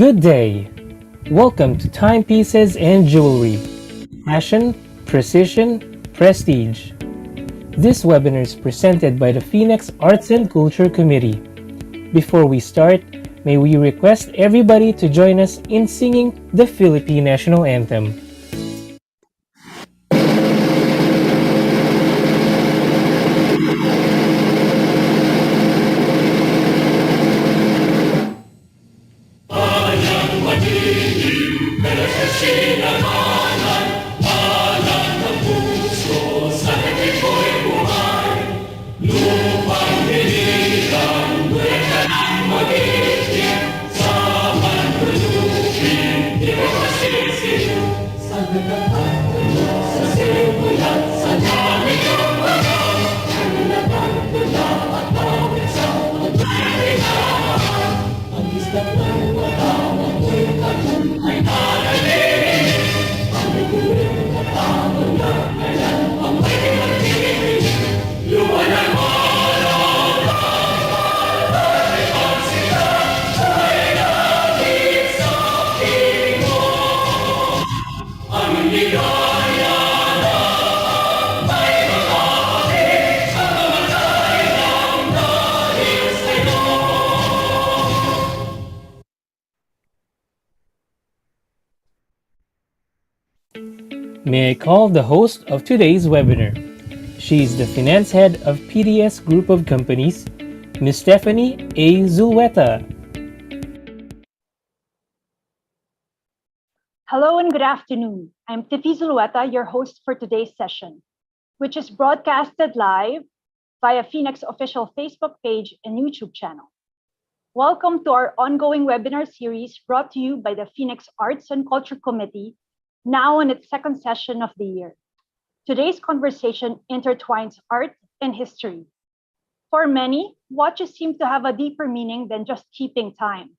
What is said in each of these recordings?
Good day! Welcome to Timepieces and Jewelry. Fashion, Precision, Prestige. This webinar is presented by the Phoenix Arts and Culture Committee. Before we start, may we request everybody to join us in singing the Philippine National Anthem. May I call the host of today's webinar. She is the finance head of PDS Group of Companies, Ms. Stephanie A. Zulweta. Hello and good afternoon. I'm Tiffy Zulweta, your host for today's session, which is broadcasted live via Phoenix official Facebook page and YouTube channel. Welcome to our ongoing webinar series brought to you by the Phoenix Arts and Culture Committee, now in its second session of the year. Today's conversation intertwines art and history. For many, watches seem to have a deeper meaning than just keeping time.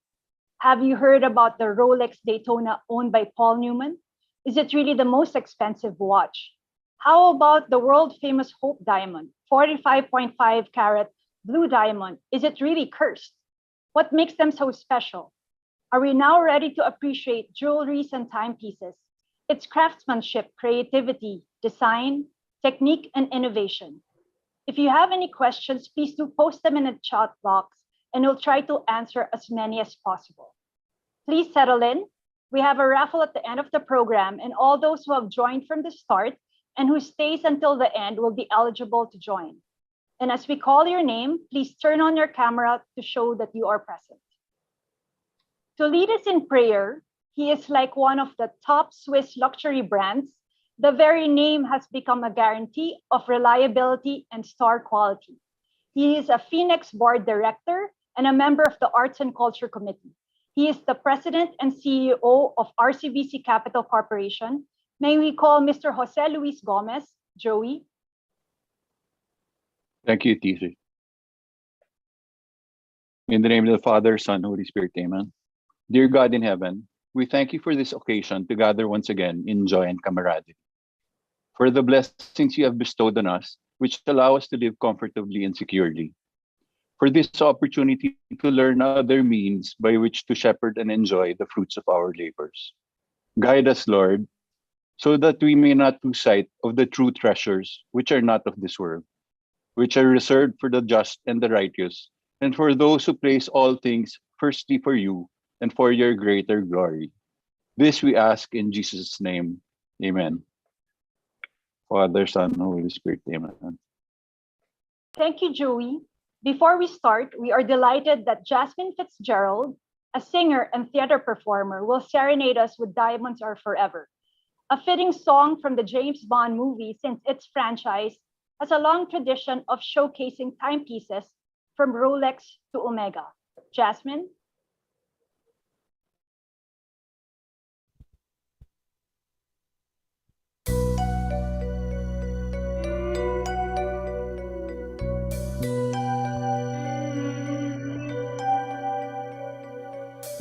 Have you heard about the Rolex Daytona owned by Paul Newman? Is it really the most expensive watch? How about the world-famous Hope Diamond, 45.5 carat blue diamond? Is it really cursed? What makes them so special? Are we now ready to appreciate jewelries and timepieces? Its craftsmanship, creativity, design, technique, and innovation. If you have any questions, please do post them in the chat box and we'll try to answer as many as possible. Please settle in. We have a raffle at the end of the program, and all those who have joined from the start and who stays until the end will be eligible to join. And as we call your name, please turn on your camera to show that you are present. To lead us in prayer, he is like one of the top Swiss luxury brands. The very name has become a guarantee of reliability and star quality. He is a Phoenix board director and a member of the Arts and Culture Committee. He is the president and CEO of RCBC Capital Corporation. May we call Mr. Jose Luis Gomez, Joey? Thank you, Tiffy. In the name of the Father, Son, Holy Spirit, amen. Dear God in heaven, we thank you for this occasion to gather once again in joy and camaraderie, for the blessings you have bestowed on us, which allow us to live comfortably and securely, for this opportunity to learn other means by which to shepherd and enjoy the fruits of our labors. Guide us, Lord, so that we may not lose sight of the true treasures which are not of this world, which are reserved for the just and the righteous, and for those who place all things firstly for you and for your greater glory. This we ask in Jesus' name. Amen. Father, Son, Holy Spirit, amen. Thank you, Joey. Before we start, we are delighted that Jasmine Fitzgerald, a singer and theater performer, will serenade us with Diamonds Are Forever, a fitting song from the James Bond movie since its franchise has a long tradition of showcasing timepieces from Rolex to Omega. Jasmine?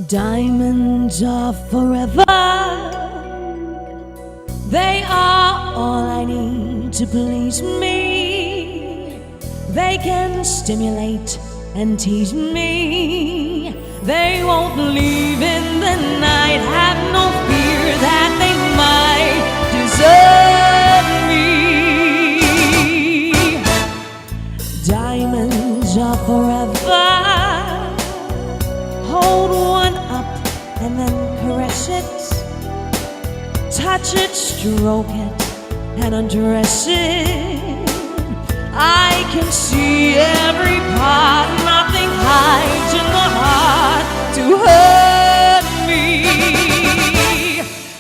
Diamonds are forever. They are all I need to please me. They can stimulate and tease me. They won't leave in the it, touch it, stroke it, and undress it. I can see every part, nothing hides in the heart to hurt me.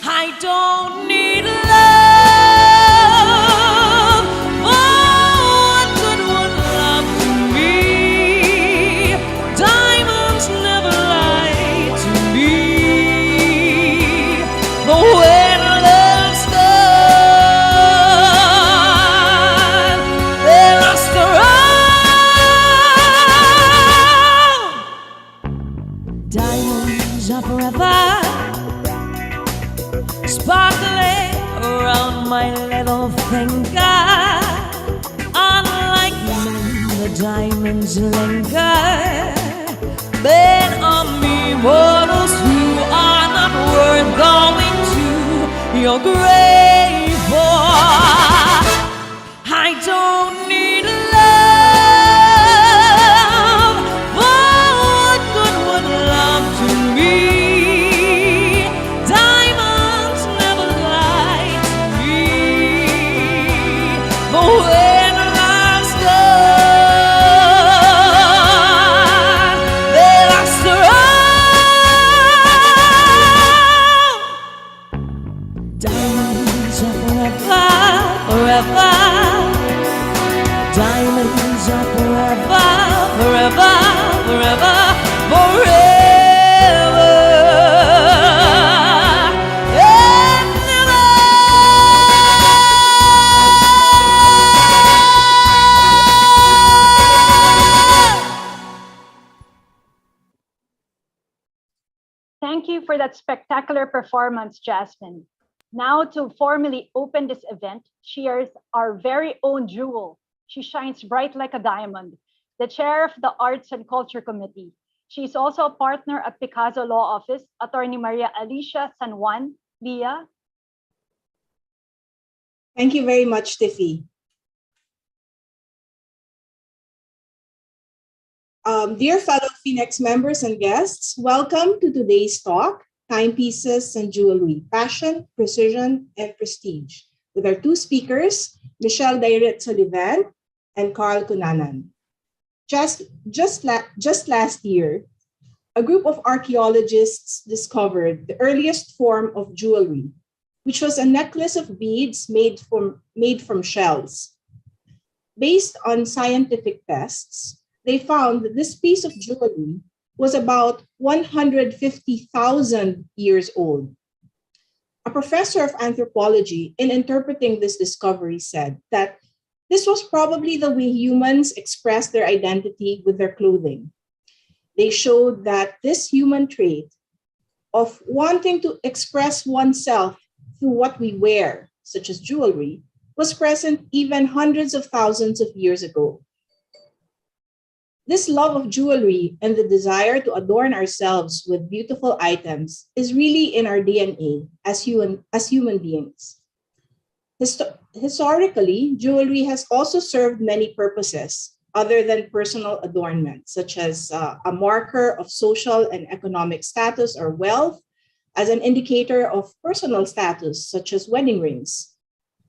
I don't need love, what good would love to me? Diamonds never lie to me, but when love's gone, they lost their own. Diamonds are forever, sparkling around my little finger. Unlike men, the diamonds linger. Men are mere mortals who are not worth going to your grave for. I don't need love, what good would love to me? Diamonds never lie to me, but when love's gone, they lost their own. Diamonds are forever, forever. Diamonds are forever, forever, forever, forever and ever. Thank you for that spectacular performance, Jasmine. Now, to formally open this event, cheers our very own jewel. She shines bright like a diamond, the chair of the Arts and Culture Committee. She is also a partner at Picasso Law Office, Attorney Maria Alicia San Juan. Leah. Thank you very much, Tiffy. Dear fellow Phoenix members and guests, welcome to today's talk, Timepieces and Jewelry, Passion, Precision, and Prestige, with our two speakers, Michelle Dairit Sullivan and Carl Cunanan. Just last year, a group of archaeologists discovered the earliest form of jewelry, which was a necklace of beads made from shells. Based on scientific tests, they found that this piece of jewelry was about 150,000 years old. A professor of anthropology, in interpreting this discovery, said that this was probably the way humans expressed their identity with their clothing. They showed that this human trait of wanting to express oneself through what we wear, such as jewelry, was present even hundreds of thousands of years ago. This love of jewelry and the desire to adorn ourselves with beautiful items is really in our DNA as human beings. Historically, jewelry has also served many purposes other than personal adornment, such as a marker of social and economic status or wealth, as an indicator of personal status, such as wedding rings,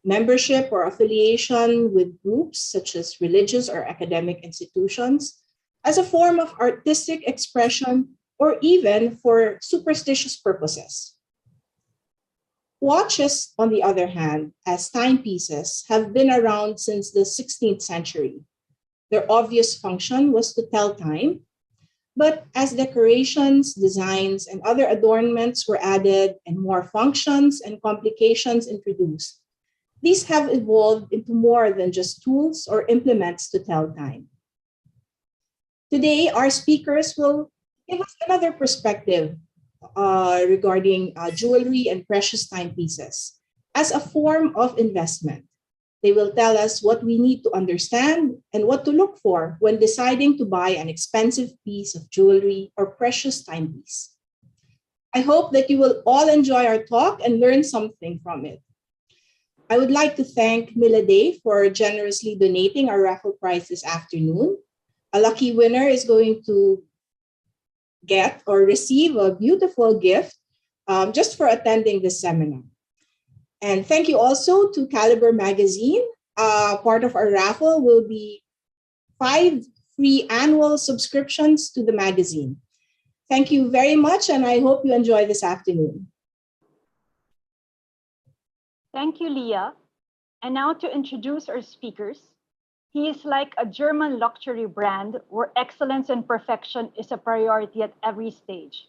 membership or affiliation with groups such as religious or academic institutions, as a form of artistic expression, or even for superstitious purposes. Watches, on the other hand, as timepieces, have been around since the 16th century. Their obvious function was to tell time, but as decorations, designs, and other adornments were added and more functions and complications introduced, these have evolved into more than just tools or implements to tell time. Today, our speakers will give us another perspective regarding jewelry and precious timepieces as a form of investment. They will tell us what we need to understand and what to look for when deciding to buy an expensive piece of jewelry or precious timepiece. I hope that you will all enjoy our talk and learn something from it. I would like to thank Milade for generously donating our raffle prize this afternoon. A lucky winner is going to get or receive a beautiful gift just for attending this seminar. And thank you also to Caliber Magazine. Part of our raffle will be 5 free annual subscriptions to the magazine. Thank you very much, and I hope you enjoy this afternoon. Thank you, Leah. And now to introduce our speakers. He is like a German luxury brand where excellence and perfection is a priority at every stage.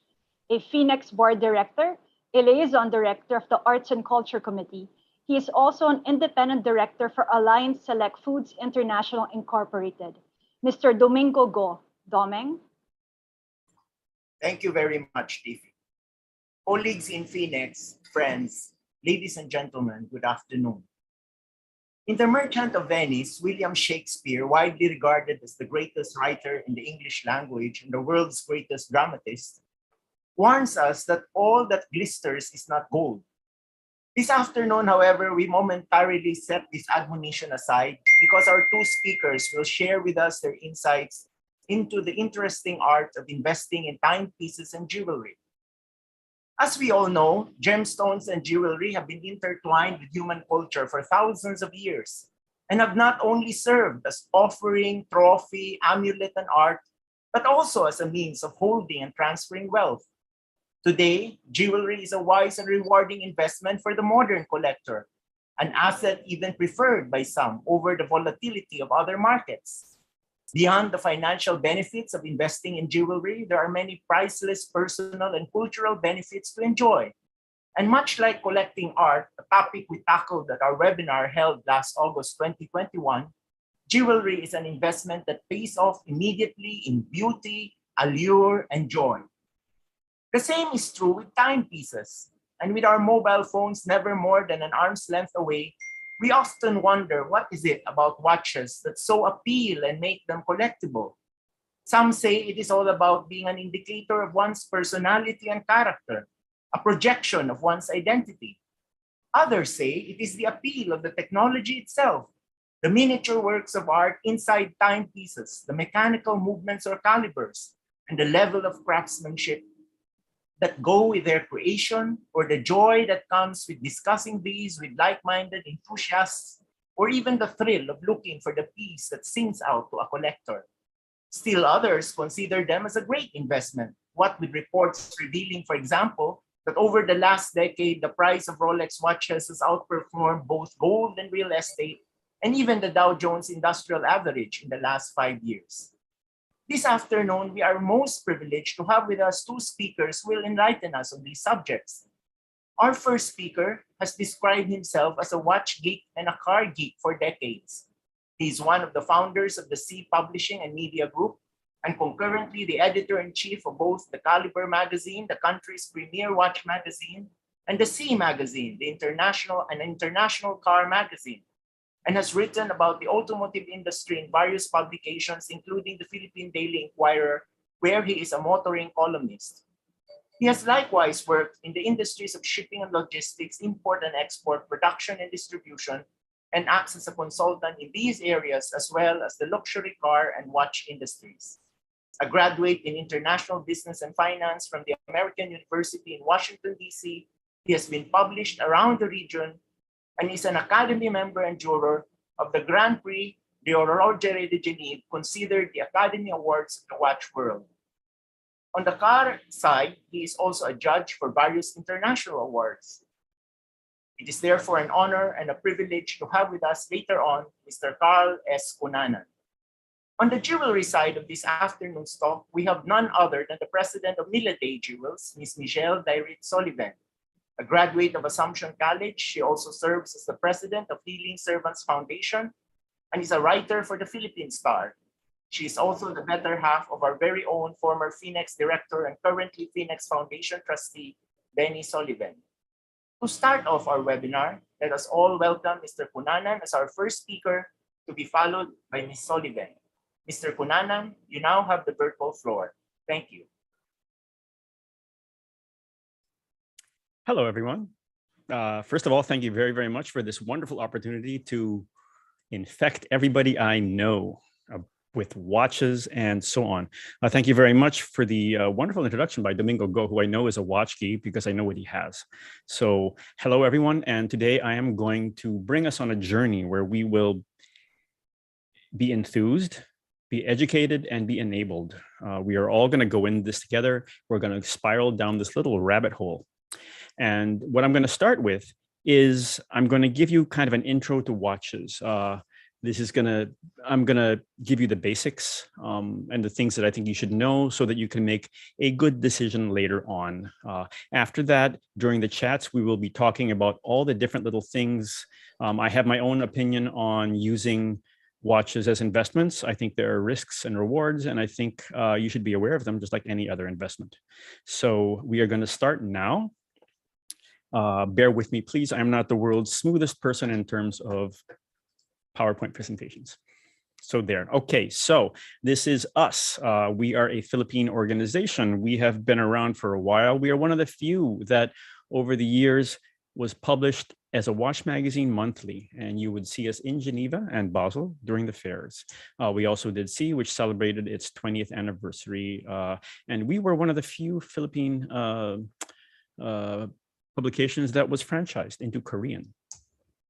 A Phoenix board director, a liaison director of the Arts and Culture Committee. He is also an independent director for Alliance Select Foods International Incorporated. Mr. Domingo Go. Domeng. Thank you very much, Tiffy. Colleagues in Phoenix, friends, ladies and gentlemen, good afternoon. In The Merchant of Venice, William Shakespeare, widely regarded as the greatest writer in the English language and the world's greatest dramatist, warns us that all that glisters is not gold. This afternoon, however, we momentarily set this admonition aside because our two speakers will share with us their insights into the interesting art of investing in timepieces and jewelry. As we all know, gemstones and jewelry have been intertwined with human culture for thousands of years and have not only served as offering, trophy, amulet, and art, but also as a means of holding and transferring wealth. Today, jewelry is a wise and rewarding investment for the modern collector, an asset even preferred by some over the volatility of other markets. Beyond the financial benefits of investing in jewelry, there are many priceless personal and cultural benefits to enjoy. And much like collecting art, a topic we tackled at our webinar held last August 2021, jewelry is an investment that pays off immediately in beauty, allure, and joy. The same is true with timepieces. And with our mobile phones never more than an arm's length away, we often wonder what is it about watches that so appeal and make them collectible. Some say it is all about being an indicator of one's personality and character, a projection of one's identity. Others say it is the appeal of the technology itself, the miniature works of art inside timepieces, the mechanical movements or calibers, and the level of craftsmanship that go with their creation, or the joy that comes with discussing these with like-minded enthusiasts, or even the thrill of looking for the piece that sings out to a collector. Still others consider them as a great investment, what with reports revealing, for example, that over the last decade, the price of Rolex watches has outperformed both gold and real estate, and even the Dow Jones Industrial Average in the last 5 years. This afternoon, we are most privileged to have with us two speakers who will enlighten us on these subjects. Our first speaker has described himself as a watch geek and a car geek for decades. He is one of the founders of the C Publishing and Media Group, and concurrently the editor-in-chief of both the Caliber magazine, the country's premier watch magazine, and the C magazine, the international car magazine, and has written about the automotive industry in various publications, including the Philippine Daily Inquirer, where he is a motoring columnist. He has likewise worked in the industries of shipping and logistics, import and export, production and distribution, and acts as a consultant in these areas, as well as the luxury car and watch industries. A graduate in international business and finance from the American University in Washington, D.C., he has been published around the region and is an Academy member and juror of the Grand Prix d'Horlogerie de Genève, considered the Academy Awards of the watch world. On the car side, he is also a judge for various international awards. It is therefore an honor and a privilege to have with us later on Mr. Carl S. Cunanan. On the jewelry side of this afternoon's talk, we have none other than the president of Milady Jewels, Ms. Michelle Dairit Sullivan. A graduate of Assumption College, she also serves as the president of Healing Servants Foundation and is a writer for the Philippine Star. She is also the better half of our very own former Phoenix director and currently Phoenix Foundation trustee, Benny Sullivan. To start off our webinar, let us all welcome Mr. Cunanan as our first speaker, to be followed by Ms. Sullivan. Mr. Cunanan, you now have the virtual floor. Thank you. Hello, everyone. First of all, thank you very, very much for this wonderful opportunity to infect everybody I know with watches and so on. Thank you very much for the wonderful introduction by Domingo Go, who I know is a watch geek because I know what he has. So hello, everyone. And today I am going to bring us on a journey where we will be enthused, be educated, and be enabled. We are all going to go in this together. We're going to spiral down this little rabbit hole. And what I'm going to start with is I'm going to give you kind of an intro to watches. I'm gonna give you the basics and the things that I think you should know so that you can make a good decision later on. After that, during the chats, we will be talking about all the different little things. I have my own opinion on using watches as investments. I think there are risks and rewards, and I think you should be aware of them just like any other investment. So we are gonna start now. Bear with me, please. I'm not the world's smoothest person in terms of PowerPoint presentations. So there. Okay, so this is us. We are a Philippine organization. We have been around for a while. We are one of the few that over the years was published as a watch magazine monthly, and you would see us in Geneva and Basel during the fairs. We also did See, which celebrated its 20th anniversary, and we were one of the few Philippine publications that was franchised into Korean.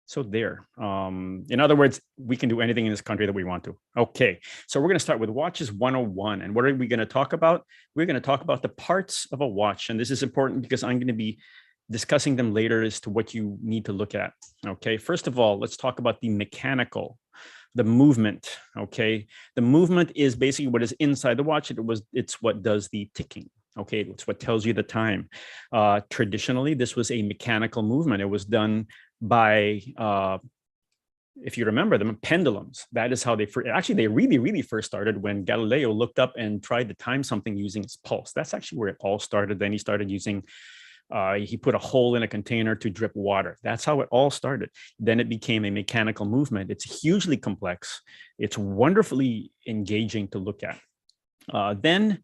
So there. In other words, we can do anything in this country that we want to. Okay, so we're going to start with Watches 101. And what are we going to talk about? We're going to talk about the parts of a watch. And this is important because I'm going to be discussing them later as to what you need to look at. Okay, first of all, let's talk about the mechanical, the movement. Okay, the movement is basically what is inside the watch. It's what does the ticking. Okay, it's what tells you the time. Traditionally, this was a mechanical movement. It was done by, if you remember them, pendulums. That is how they they really first started when Galileo looked up and tried to time something using his pulse. That's actually where it all started. Then he started using, he put a hole in a container to drip water. That's how it all started. Then it became a mechanical movement. It's hugely complex. It's wonderfully engaging to look at. Then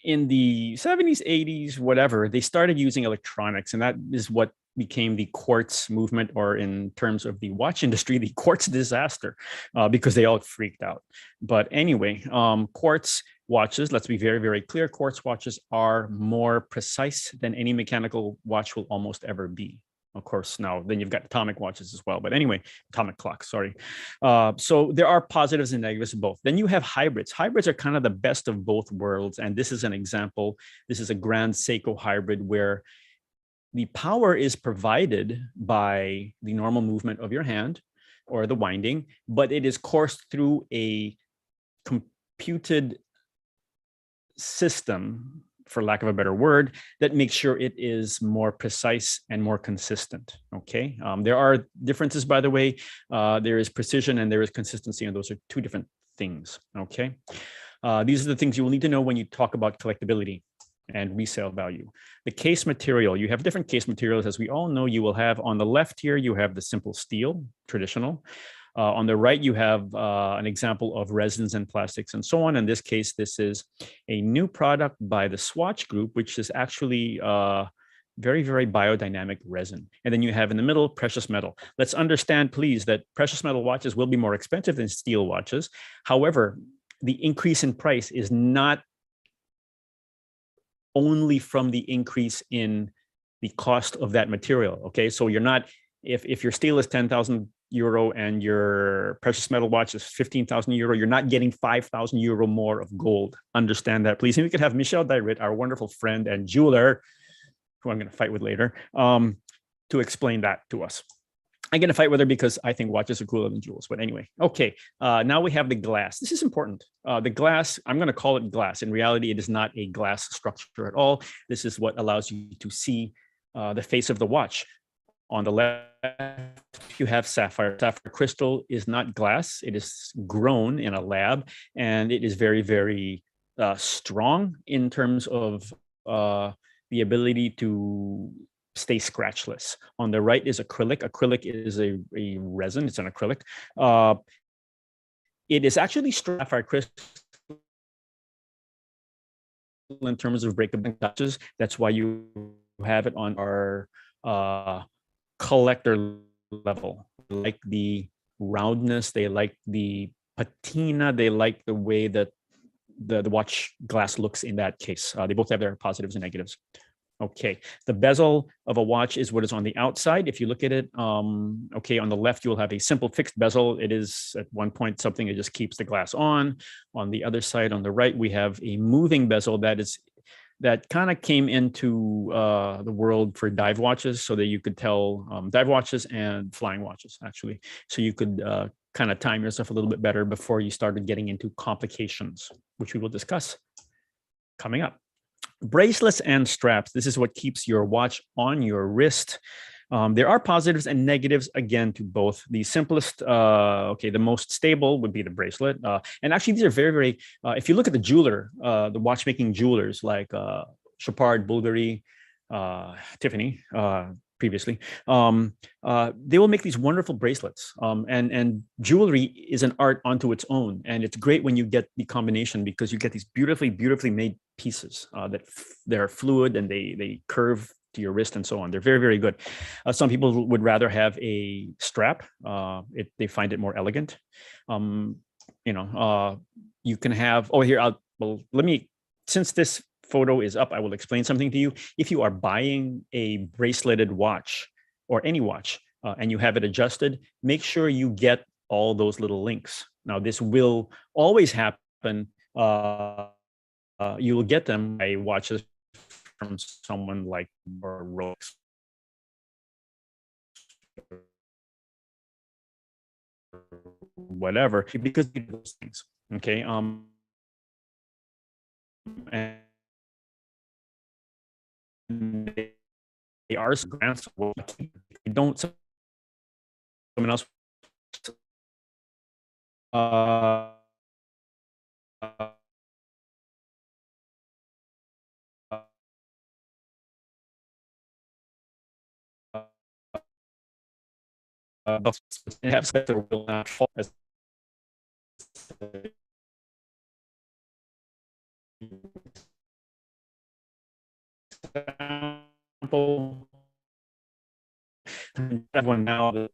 in the 70s, 80s, whatever, they started using electronics, and that is what became the quartz movement, or in terms of the watch industry, the quartz disaster, because they all freaked out. But anyway, quartz watches, let's be very, very clear, quartz watches are more precise than any mechanical watch will almost ever be. Of course, now then you've got atomic watches as well. But anyway, atomic clocks, sorry. So there are positives and negatives of both. Then you have hybrids. Hybrids are kind of the best of both worlds. And this is an example. This is a Grand Seiko hybrid where the power is provided by the normal movement of your hand or the winding, but it is coursed through a computed system, for lack of a better word, that makes sure it is more precise and more consistent. Okay, there are differences, by the way. There is precision and there is consistency, and those are two different things. Okay, these are the things you will need to know when you talk about collectability and resale value. The case material, you have different case materials. As we all know, you will have on the left here, you have the simple steel, traditional. On the right, you have an example of resins and plastics and so on. In this case, this is a new product by the Swatch Group, which is actually very, very biodynamic resin. And then you have in the middle, precious metal. Let's understand, please, that precious metal watches will be more expensive than steel watches. However, the increase in price is not only from the increase in the cost of that material. Okay, so you're not, if your steel is 10,000 euro and your precious metal watch is 15,000 euro, you're not getting 5,000 euro more of gold. Understand that, please. And we could have Michel Dairit, our wonderful friend and jeweler, who I'm going to fight with later, to explain that to us. I'm going to fight with her because I think watches are cooler than jewels. But anyway, okay. Now we have the glass. This is important. The glass, I'm going to call it glass. In reality, it is not a glass structure at all. This is what allows you to see the face of the watch. On the left, you have sapphire. Sapphire crystal is not glass. It is grown in a lab, and it is very, very strong in terms of the ability to stay scratchless. On the right is acrylic. Acrylic is a resin. It's an acrylic. It is actually sapphire crystal in terms of breakable touches. That's why you have it on our collector level. They like the roundness, they like the patina. They like the way that the watch glass looks in that case. They both have their positives and negatives. Okay, the bezel of a watch is what is on the outside. If you look at it, okay, on the left, you'll have a simple fixed bezel. It is at one point something that just keeps the glass on. On the other side, on the right, we have a moving bezel that kind of came into the world for dive watches, so that you could tell dive watches and flying watches, actually. So you could kind of time yourself a little bit better before you started getting into complications, which we will discuss coming up. Bracelets and straps. This is what keeps your watch on your wrist. There are positives and negatives, again, to both. The simplest, the most stable would be the bracelet. And actually, these are very, very, if you look at the jeweler, the watchmaking jewelers like Chopard, Bulgari, Tiffany, previously, they will make these wonderful bracelets. And jewelry is an art unto its own. And it's great when you get the combination, because you get these beautifully, beautifully made pieces that they're fluid and they curve to your wrist and so on. They're very, very good. Some people would rather have a strap. They find it more elegant. You can have, since this photo is up, I will explain something to you. If you are buying a braceleted watch or any watch and you have it adjusted, make sure you get all those little links. Now, this will always happen. You will get them by watches from someone like Rolex. Whatever, because you do those things. Okay. And they are grants. They don't. Someone else. Have that will not fall as example. One now,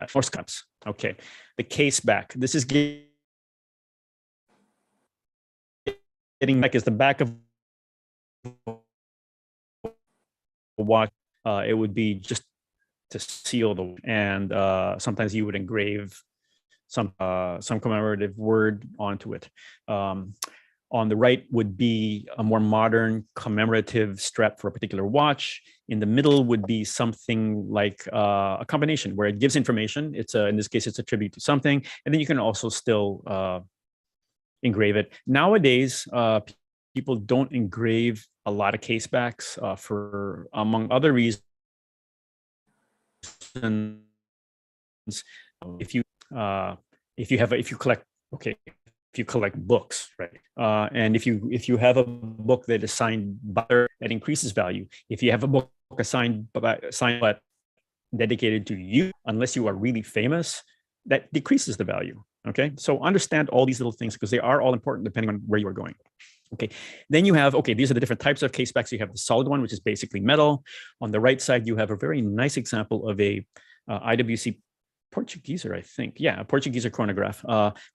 force cups. Okay, the case back. This is getting back is the back of a watch. It would be just to seal the, and sometimes you would engrave some commemorative word onto it. On the right would be a more modern commemorative strap for a particular watch. In the middle would be something like a combination where it gives information. It's in this case, it's a tribute to something, and then you can also still engrave it. Nowadays, people don't engrave a lot of case backs for, among other reasons. If you collect, okay, if you collect books, right, and if you have a book that is signed by, that increases value. If you have a book signed but dedicated to you, unless you are really famous, that decreases the value. Okay, so understand all these little things, because they are all important depending on where you are going. Okay, then you have, okay, these are the different types of case backs. You have the solid one, which is basically metal. On the right side, you have a very nice example of a IWC Portugueser, I think. Yeah, a Portugueser chronograph,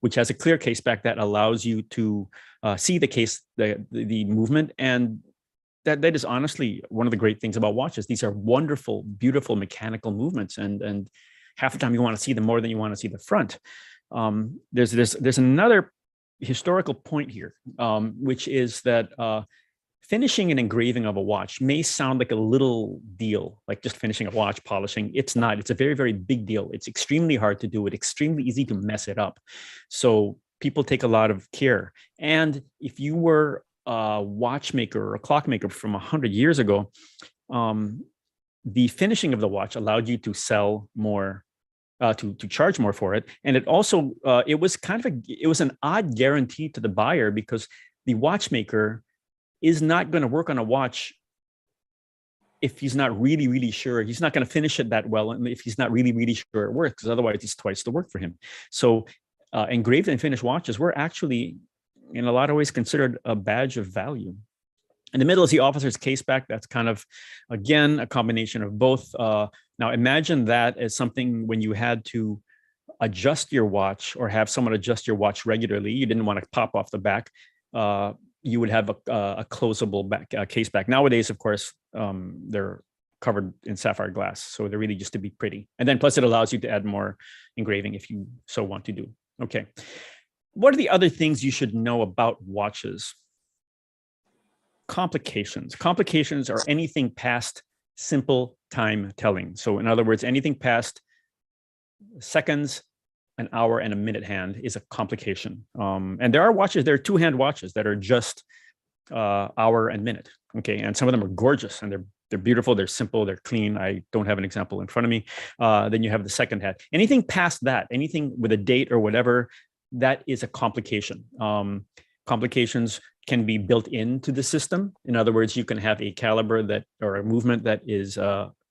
which has a clear case back that allows you to see the case, the movement. And that is honestly one of the great things about watches. These are wonderful, beautiful mechanical movements. And half the time you want to see them more than you want to see the front. There's another historical point here, which is that finishing an engraving of a watch may sound like a little deal, like just finishing a watch, polishing. It's not. It's a very, very big deal. It's extremely hard to do it, extremely easy to mess it up. So people take a lot of care. And if you were a watchmaker or a clockmaker from 100 years ago, the finishing of the watch allowed you to sell more, to charge more for it. And it also, it was an odd guarantee to the buyer, because the watchmaker is not going to work on a watch if he's not really, really sure. He's not going to finish it that well, and if he's not really, really sure it works, because otherwise it's twice the work for him. So engraved and finished watches were actually, in a lot of ways, considered a badge of value. In the middle is the officer's case back. That's kind of, again, a combination of both. Now imagine that as something when you had to adjust your watch or have someone adjust your watch regularly, you didn't want to pop off the back, you would have a closable back case back. Nowadays, of course, they're covered in sapphire glass, so they're really just to be pretty. And then plus it allows you to add more engraving if you so want to do. Okay. What are the other things you should know about watches? Complications. Complications are anything past simple time telling. So in other words, anything past seconds, an hour, and a minute hand is a complication. And there are watches, there are two-hand watches that are just hour and minute. Okay, and some of them are gorgeous and they're beautiful, they're simple, they're clean. I don't have an example in front of me. Then you have the second hand. Anything past that, anything with a date or whatever, that is a complication. Complications can be built into the system. In other words, you can have a caliber that or a movement that is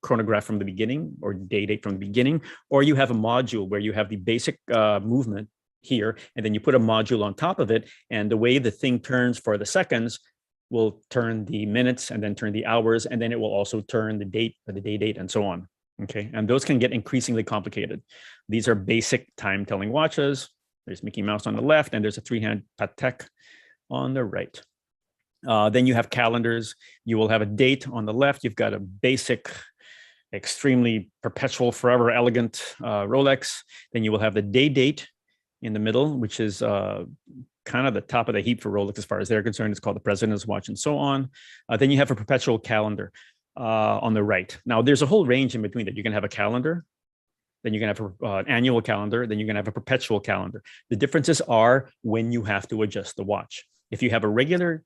chronographed from the beginning or date from the beginning, or you have a module where you have the basic movement here, and then you put a module on top of it, and the way the thing turns for the seconds will turn the minutes and then turn the hours, and then it will also turn the date or the date and so on. Okay, and those can get increasingly complicated. These are basic time telling watches. There's Mickey Mouse on the left, and there's a three-hand Patek on the right. Then you have calendars. You will have a date on the left. You've got a basic, extremely perpetual, forever elegant Rolex. Then you will have the date in the middle, which is kind of the top of the heap for Rolex as far as they're concerned. It's called the President's Watch and so on. Then you have a perpetual calendar on the right. Now, there's a whole range in between that. You can have a calendar, then you can have an annual calendar, then you can have a perpetual calendar. The differences are when you have to adjust the watch. If you have a regular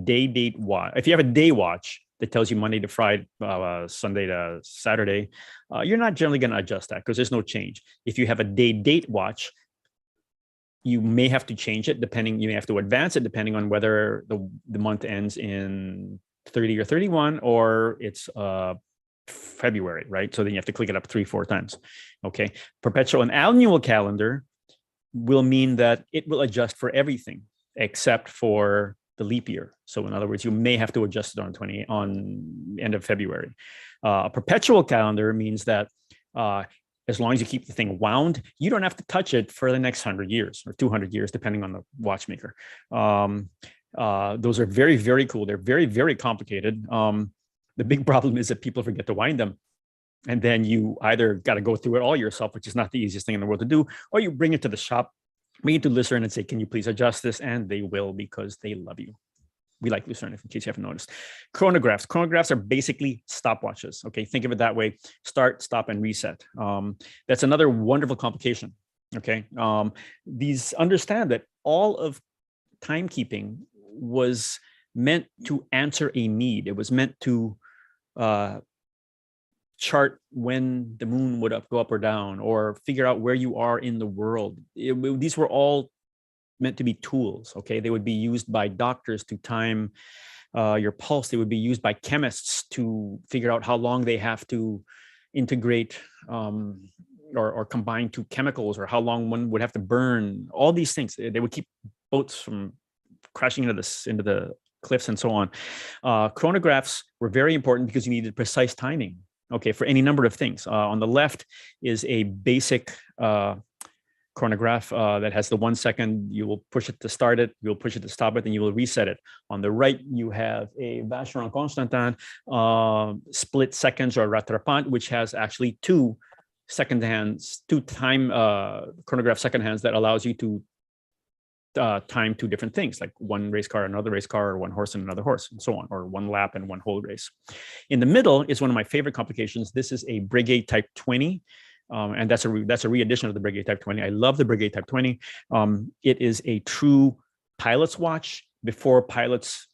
date watch, if you have a day watch that tells you Monday to Friday, Sunday to Saturday, you're not generally going to adjust that because there's no change. If you have a date watch, you may have to change it depending, you may have to advance it depending on whether the month ends in 30 or 31 or it's February, right? So then you have to click it up 3-4 times. Okay. Perpetual and annual calendar will mean that it will adjust for everything except for the leap year. So in other words, you may have to adjust it on end of February. A perpetual calendar means that as long as you keep the thing wound, you don't have to touch it for the next 100 years or 200 years, depending on the watchmaker. Those are very, very cool. They're very, very complicated. The big problem is that people forget to wind them. And then you either got to go through it all yourself, which is not the easiest thing in the world to do, or you bring it to the shop, bring it to Lucerne and say, can you please adjust this? And they will, because they love you. We like Lucerne, in case you haven't noticed. Chronographs. Chronographs are basically stopwatches. Okay, think of it that way. Start, stop, and reset. That's another wonderful complication. Okay, these understand that all of timekeeping was meant to answer a need. It was meant to chart when the moon would go up or down, or figure out where you are in the world. These were all meant to be tools. Okay, they would be used by doctors to time your pulse. They would be used by chemists to figure out how long they have to integrate or combine two chemicals, or how long one would have to burn. All these things. They would keep boats from crashing into the cliffs and so on. Chronographs were very important because you needed precise timing. Okay, for any number of things. On the left is a basic chronograph that has the 1 second. You will push it to start it, you'll push it to stop it, and you will reset it. On the right, you have a Vacheron Constantin split seconds, or rattrapante, which has actually two time chronograph second hands that allows you to time two different things, like one race car, another race car, or one horse and another horse, and so on, or one lap and one whole race. In the middle is one of my favorite complications. This is a Brigade Type 20. And that's a re-edition of the Brigade Type 20. I love the Brigade Type 20. It is a true pilot's watch before pilots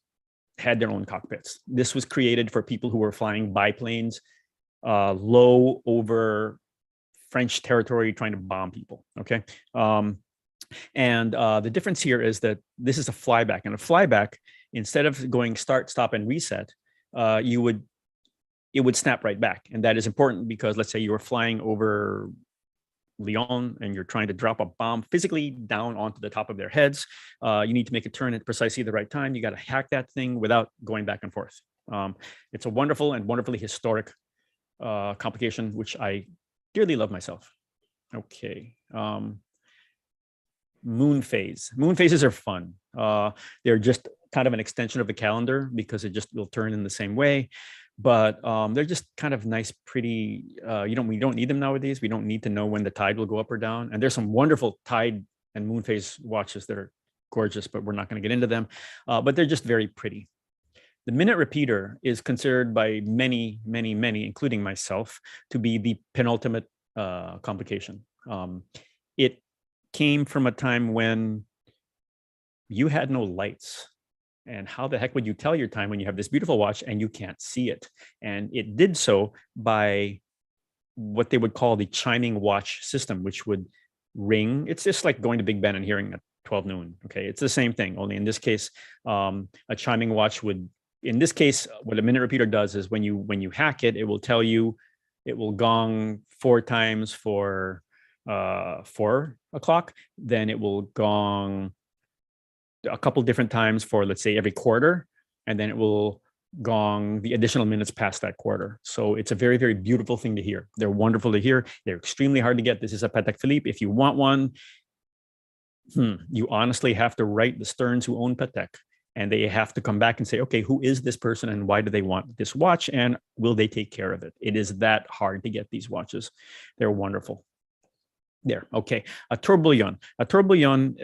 had their own cockpits. This was created for people who were flying biplanes low over French territory, trying to bomb people. Okay. And the difference here is that this is a flyback, and a flyback, instead of going start, stop, and reset, it would snap right back. And that is important because, let's say you were flying over Lyon and you're trying to drop a bomb physically down onto the top of their heads. You need to make a turn at precisely the right time. You got to hack that thing without going back and forth. It's a wonderful and wonderfully historic complication, which I dearly love myself. Okay, Moon phase. Moon phases are fun. They're just kind of an extension of the calendar because it just will turn in the same way. But they're just kind of nice, pretty. We don't need them nowadays. We don't need to know when the tide will go up or down. And there's some wonderful tide and moon phase watches that are gorgeous, but we're not going to get into them. But they're just very pretty. The minute repeater is considered by many, including myself, to be the penultimate complication. It came from a time when you had no lights. And how the heck would you tell your time when you have this beautiful watch and you can't see it? And it did so by what they would call the chiming watch system, which would ring. It's just like going to Big Ben and hearing at 12 noon. Okay, it's the same thing, only in this case, a chiming watch would, in this case, what a minute repeater does is when you hack it, it will tell you, it will gong 4 times for 4 o'clock, then it will gong a couple different times for, let's say, every quarter, and then it will gong the additional minutes past that quarter. So it's a very, very beautiful thing to hear. They're wonderful to hear. They're extremely hard to get. This is a Patek Philippe. If you want one, you honestly have to write the Stearns who own Patek, and they have to come back and say, okay, who is this person and why do they want this watch, and will they take care of it? It is that hard to get these watches. They're wonderful. There, okay. A tourbillon. A tourbillon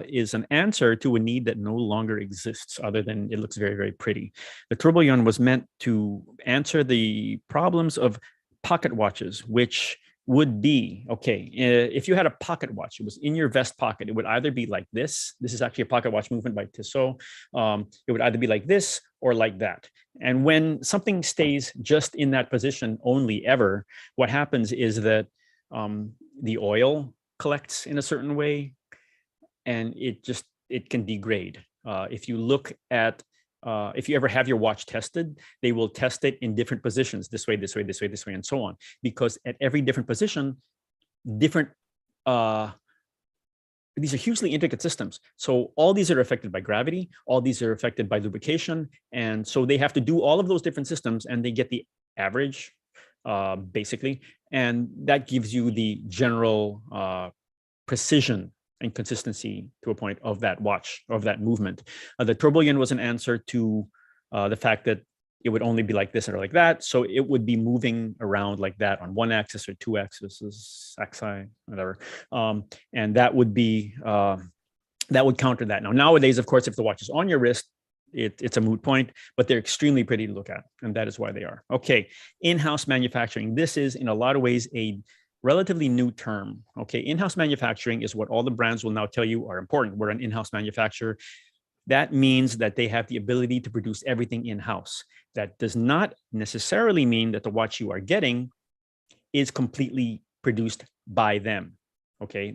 is an answer to a need that no longer exists, other than it looks very, very pretty. The tourbillon was meant to answer the problems of pocket watches, which would be, okay, if you had a pocket watch, it was in your vest pocket, it would either be like this. This is actually a pocket watch movement by Tissot. It would either be like this or like that. And when something stays just in that position only ever, what happens is that the oil collects in a certain way, and it can degrade. If you look at, if you ever have your watch tested, they will test it in different positions, this way, this way, this way, this way, and so on. Because at every different position, different, these are hugely intricate systems. So all these are affected by gravity, all these are affected by lubrication. And so they have to do all of those different systems, and they get the average, basically, and that gives you the general precision and consistency to a point of that watch, of that movement. The tourbillon was an answer to the fact that it would only be like this or like that, so it would be moving around like that on one axis or 2 axes, axi, whatever, and that would be that would counter that. Now nowadays, of course, if the watch is on your wrist, it's a moot point, but they're extremely pretty to look at, and that is why they are. Okay, in-house manufacturing. This is in a lot of ways a relatively new term. Okay, in-house manufacturing is what all the brands will now tell you are important. We're an in-house manufacturer. That means that they have the ability to produce everything in-house. That does not necessarily mean that the watch you are getting is completely produced by them. Okay,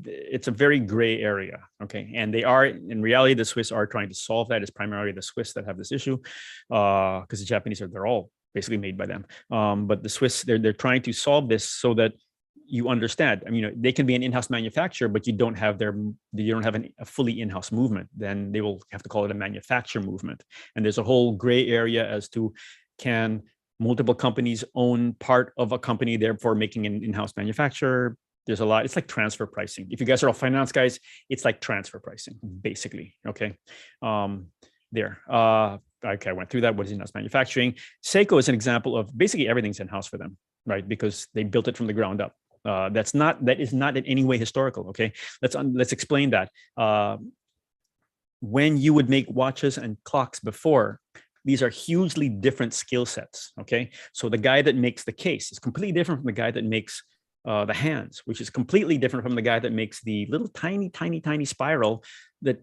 it's a very gray area. Okay, and they are, in reality, the Swiss are trying to solve that. It's primarily the Swiss that have this issue, because the Japanese they're all basically made by them. But the Swiss, they're trying to solve this so that you understand. I mean, they can be an in-house manufacturer, but you don't have a fully in-house movement. Then they will have to call it a manufacture movement. And there's a whole gray area as to, can multiple companies own part of a company, therefore making an in-house manufacturer? There's a lot. It's like transfer pricing. If you guys are all finance guys, it's like transfer pricing, basically. Okay. Okay, I went through that. What is in-house manufacturing? Seiko is an example of basically everything's in-house for them, right? Because they built it from the ground up. That is not in any way historical. Okay. Let's explain that. When you would make watches and clocks before, these are hugely different skill sets. Okay. So the guy that makes the case is completely different from the guy that makes the hands, which is completely different from the guy that makes the little tiny spiral that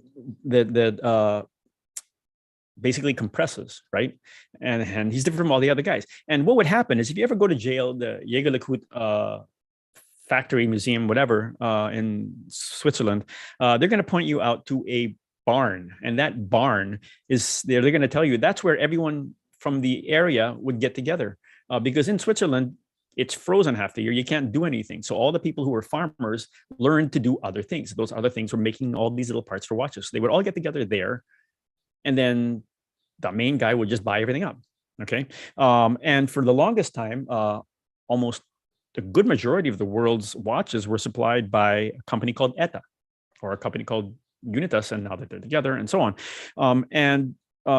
basically compresses, right? And he's different from all the other guys. And what would happen is, if you ever go to jail, the Jägerlecout factory, museum, whatever, in Switzerland, they're going to point you out to a barn, and that barn is they're going to tell you that's where everyone from the area would get together, because in Switzerland, it's frozen half the year. You can't do anything. So all the people who were farmers learned to do other things. Those other things were making all these little parts for watches. They would all get together there, and then the main guy would just buy everything up. Okay. And for the longest time, almost the good majority of the world's watches were supplied by a company called ETA or a company called Unitas, and now that they're together and so on.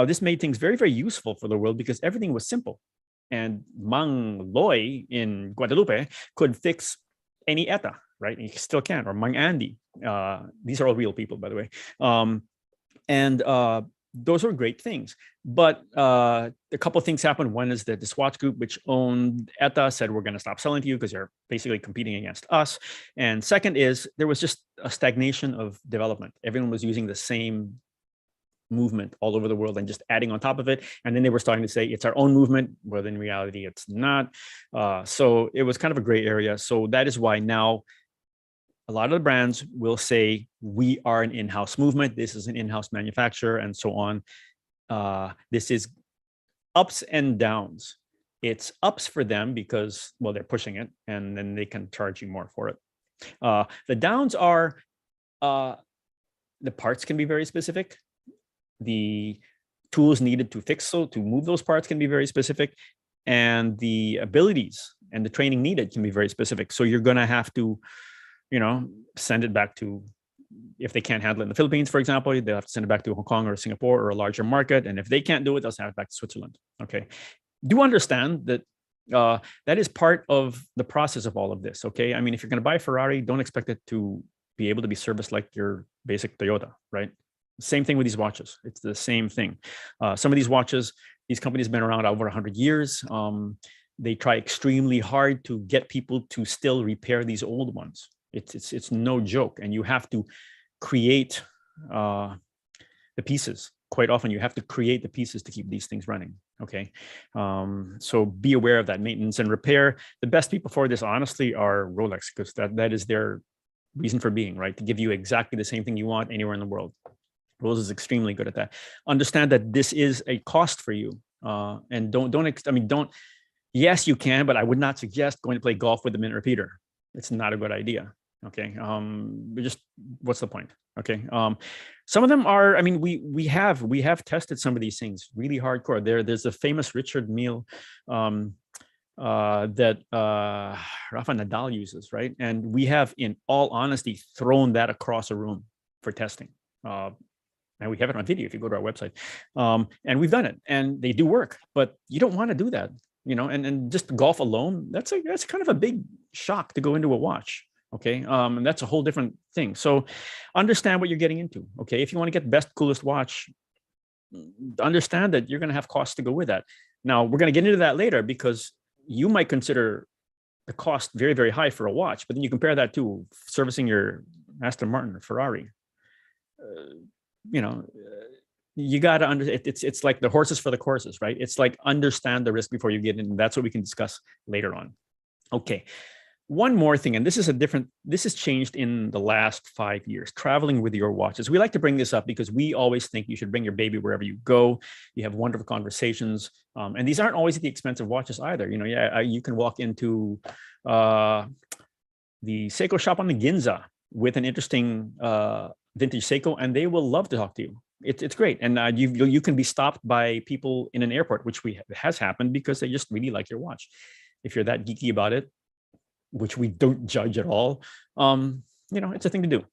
This made things very, very useful for the world because everything was simple. And Mang Loy in Guadalupe could fix any ETA, right? And he still can, or Mang Andy. These are all real people, by the way. Those were great things. But a couple of things happened. One is that the Swatch Group, which owned ETA, said, we're going to stop selling to you because you're basically competing against us. And second is there was just a stagnation of development. Everyone was using the same movement all over the world and just adding on top of it. And then they were starting to say it's our own movement, but in reality, it's not. So it was kind of a gray area. So that is why now a lot of the brands will say, we are an in-house movement. This is an in-house manufacturer and so on. This is ups and downs. It's ups for them because, well, they're pushing it and then they can charge you more for it. The downs are the parts can be very specific. The tools needed to fix, so to move those parts can be very specific. And the abilities and the training needed can be very specific. So you're going to have to, send it back to, if they can't handle it in the Philippines, for example, they'll have to send it back to Hong Kong or Singapore or a larger market. And if they can't do it, they'll send it back to Switzerland. Okay. Do understand that that is part of the process of all of this. Okay. I mean, if you're going to buy a Ferrari, don't expect it to be able to be serviced like your basic Toyota, right? Same thing with these watches. It's the same thing. Some of these watches, these companies have been around over 100 years. They try extremely hard to get people to still repair these old ones. It's no joke. And you have to create the pieces. Quite often you have to create the pieces to keep these things running. Okay. So be aware of that maintenance and repair. The best people for this, honestly, are Rolex, because that is their reason for being, right? To give you exactly the same thing you want anywhere in the world. Rolex is extremely good at that. Understand that this is a cost for you. And yes, you can, but I would not suggest going to play golf with a minute repeater. It's not a good idea. Okay. What's the point? Okay. Some of them are, we have tested some of these things really hardcore. There's a famous Richard Mille that Rafa Nadal uses, right? And we have, in all honesty, thrown that across a room for testing. And we have it on video if you go to our website. And we've done it, and they do work, but you don't want to do that, and just golf alone, that's kind of a big shock to go into a watch. Okay. And that's a whole different thing. So understand what you're getting into. Okay. If you want to get best, coolest watch, understand that you're going to have costs to go with that. Now we're going to get into that later, because you might consider the cost very, very high for a watch, but then you compare that to servicing your Aston Martin or Ferrari. You got to understand. It's like the horses for the courses, right? It's like understand the risk before you get in. That's what we can discuss later on. Okay. One more thing, and this has changed in the last 5 years, traveling with your watches. We like to bring this up because we always think you should bring your baby wherever you go. You have wonderful conversations. And these aren't always at the expense of watches either. You can walk into the Seiko shop on the Ginza with an interesting vintage Seiko, and they will love to talk to you. It's great. And you can be stopped by people in an airport, which has happened, because they just really like your watch. If you're that geeky about it, which we don't judge at all, it's a thing to do.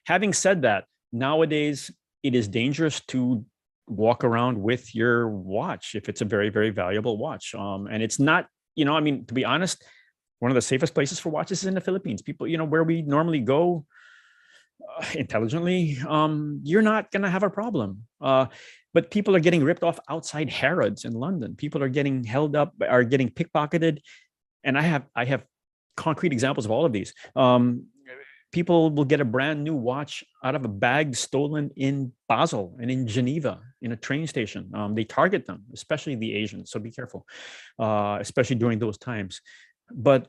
Having said that, nowadays it is dangerous to walk around with your watch if it's a very, very valuable watch. And it's not, to be honest, one of the safest places for watches is in the Philippines. People, where we normally go intelligently, you're not going to have a problem. But people are getting ripped off outside Harrods in London. People are getting held up, are getting pickpocketed. And I have concrete examples of all of these. People will get a brand new watch out of a bag stolen in Basel and in Geneva in a train station. They target them, especially the Asians. So be careful, especially during those times. But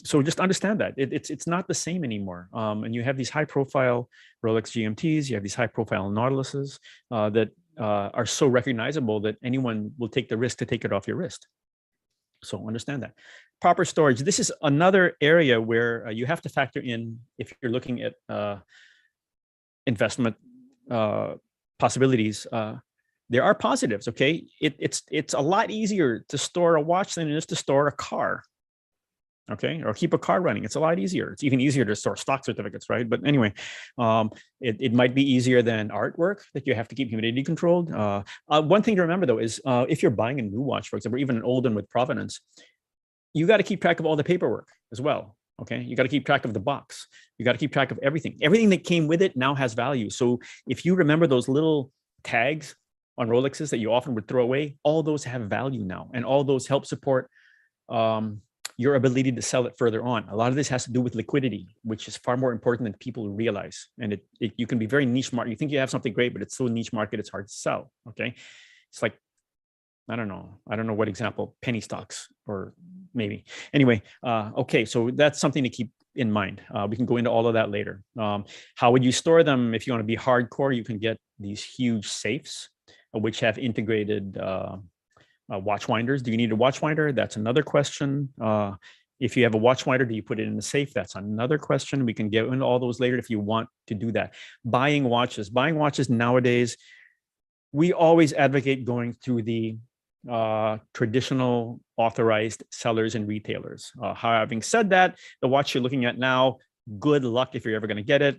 so just understand that it's not the same anymore. And you have these high profile Rolex GMTs, you have these high profile Nautiluses that are so recognizable that anyone will take the risk to take it off your wrist. So understand that. Proper storage. This is another area where you have to factor in, if you're looking at investment possibilities. There are positives. Okay, it's a lot easier to store a watch than it is to store a car. Okay, or keep a car running. It's a lot easier. It's even easier to store stock certificates, right? But anyway, it might be easier than artwork that you have to keep humidity controlled. One thing to remember though is if you're buying a new watch, for example, or even an old one with provenance, you got to keep track of all the paperwork as well. Okay, you got to keep track of the box. You got to keep track of everything. Everything that came with it now has value. So if you remember those little tags on Rolexes that you often would throw away, all those have value now, and all those help support your ability to sell it further on. A lot of this has to do with liquidity, which is far more important than people realize. And you can be very niche market. You think you have something great, but it's so niche market, it's hard to sell. Okay, it's like, I don't know what example, penny stocks, or maybe. Anyway, okay, so that's something to keep in mind. We can go into all of that later. How would you store them? If you want to be hardcore, you can get these huge safes, which have integrated watch winders. Do you need a watch winder? That's another question. If you have a watch winder, do you put it in the safe? That's another question. We can get into all those later if you want to do that. Buying watches nowadays, we always advocate going through the traditional authorized sellers and retailers. Having said that, the watch you're looking at now, good luck if you're ever going to get it,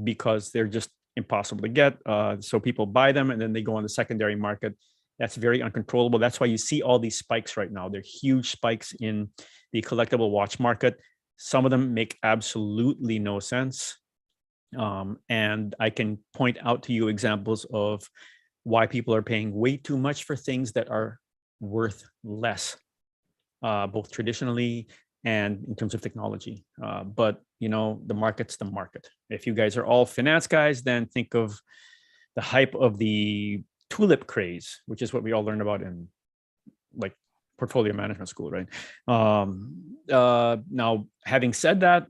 because they're just impossible to get. So people buy them and then they go on the secondary market. That's very uncontrollable. That's why you see all these spikes right now. They're huge spikes in the collectible watch market. Some of them make absolutely no sense. And I can point out to you examples of why people are paying way too much for things that are worth less, both traditionally and in terms of technology. But the market's the market. If you guys are all finance guys, then think of the hype of the tulip craze, which is what we all learned about in like portfolio management school, right? Now, having said that,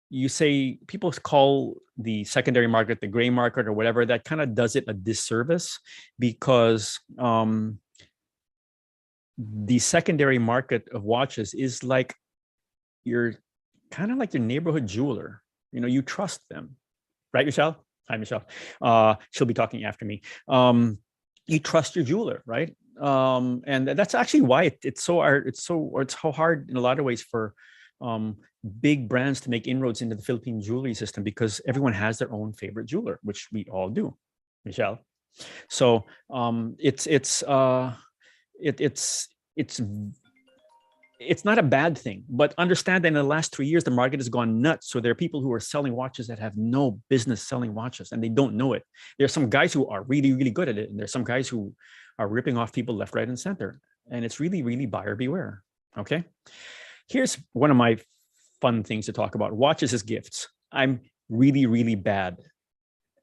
you say people call the secondary market the gray market or whatever. That kind of does it a disservice, because the secondary market of watches is like you're kind of like your neighborhood jeweler. You trust them, right, Michelle? Hi, Michelle. She'll be talking after me. You trust your jeweler, right? And that's actually why it's so hard in a lot of ways for big brands to make inroads into the Philippine jewelry system, because everyone has their own favorite jeweler, which we all do, Michelle. So it's not a bad thing, but understand that in the last 3 years, the market has gone nuts. So there are people who are selling watches that have no business selling watches, and they don't know it. There are some guys who are really, really good at it. And there's some guys who are ripping off people left, right, and center. And it's really, really buyer beware. Okay. Here's one of my fun things to talk about: watches as gifts. I'm really, really bad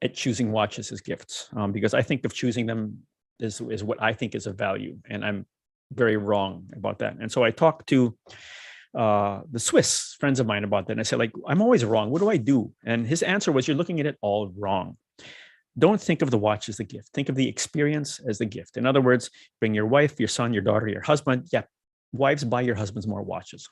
at choosing watches as gifts, because I think of choosing them is what I think is of value. And I'm very wrong about that. And so I talked to the Swiss friends of mine about that. And I said, I'm always wrong. What do I do? And his answer was, you're looking at it all wrong. Don't think of the watch as the gift. Think of the experience as the gift. In other words, bring your wife, your son, your daughter, your husband. Yeah, wives, buy your husbands more watches.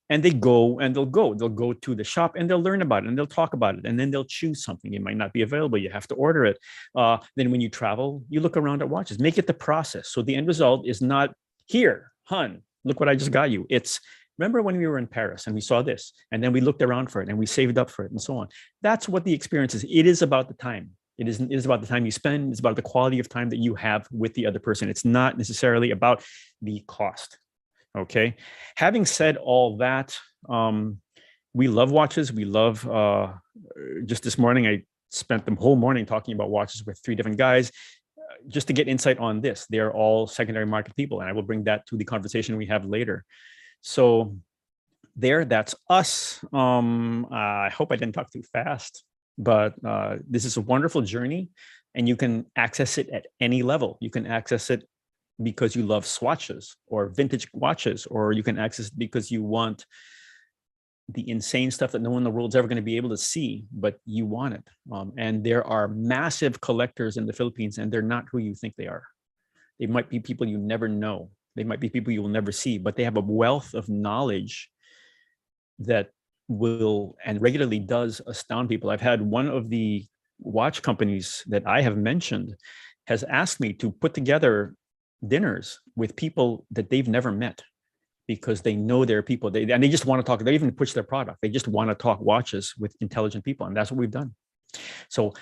And they'll go to the shop and they'll learn about it and they'll talk about it. And then they'll choose something. It might not be available. You have to order it. Then when you travel, you look around at watches, make it the process. So the end result is not, here, hun, look what I just got you. It's, remember when we were in Paris and we saw this, and then we looked around for it and we saved up for it and so on. That's what the experience is. It is about the time. It is about the time you spend. It's about the quality of time that you have with the other person. It's not necessarily about the cost. Okay. Having said all that, we love watches. We love, just this morning, I spent the whole morning talking about watches with 3 different guys, just to get insight on this. They're all secondary market people. And I will bring that to the conversation we have later. So that's us. I hope I didn't talk too fast, but this is a wonderful journey, and you can access it at any level. You can access it because you love swatches or vintage watches, or you can access it because you want the insane stuff that no one in the world is ever going to be able to see, but you want it. And there are massive collectors in the Philippines, and they're not who you think they are. They might be people you never know. They might be people you will never see, but they have a wealth of knowledge that will and regularly does astound people. I've had one of the watch companies that I have mentioned has asked me to put together dinners with people that they've never met. because they know their people. And they just want to talk. They even push their product. They just want to talk watches with intelligent people. And that's what we've done. So,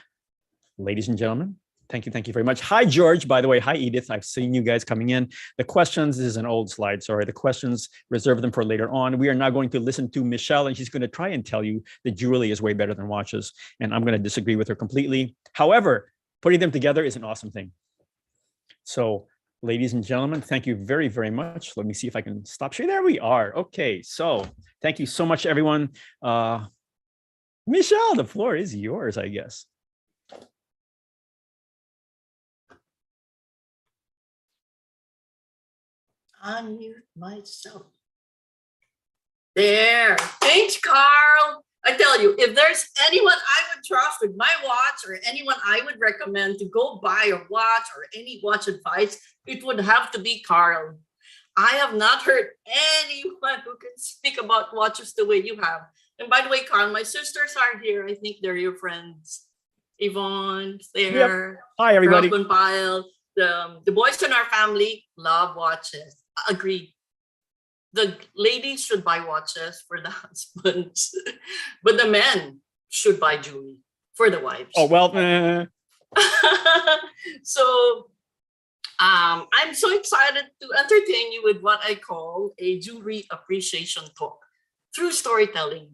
ladies and gentlemen, thank you very much. Hi, George, by the way. Hi, Edith. I've seen you guys coming in. The questions, this is an old slide, sorry. The questions, reserve them for later on. We are now going to listen to Michelle, and she's going to try and tell you that jewelry is way better than watches. And I'm going to disagree with her completely. However, putting them together is an awesome thing. So, ladies and gentlemen, thank you very, very much. Let me see if I can stop sharing. There we are. Okay, so thank you so much, everyone. Michelle, the floor is yours, I guess. Unmute myself. There. Thanks, Carl. I tell you, if there's anyone I would trust with my watch or anyone I would recommend to go buy a watch or any watch advice, it would have to be Carl. I have not heard anyone who can speak about watches the way you have. And by the way, Carl, my sisters are here. I think they're your friends. Yvonne's there. Yep. Hi, everybody. Ralph and Pyle. The boys in our family love watches. Agreed. The ladies should buy watches for the husbands, but the men should buy jewelry for the wives. Oh, well. So I'm so excited to entertain you with what I call a jewelry appreciation talk through storytelling.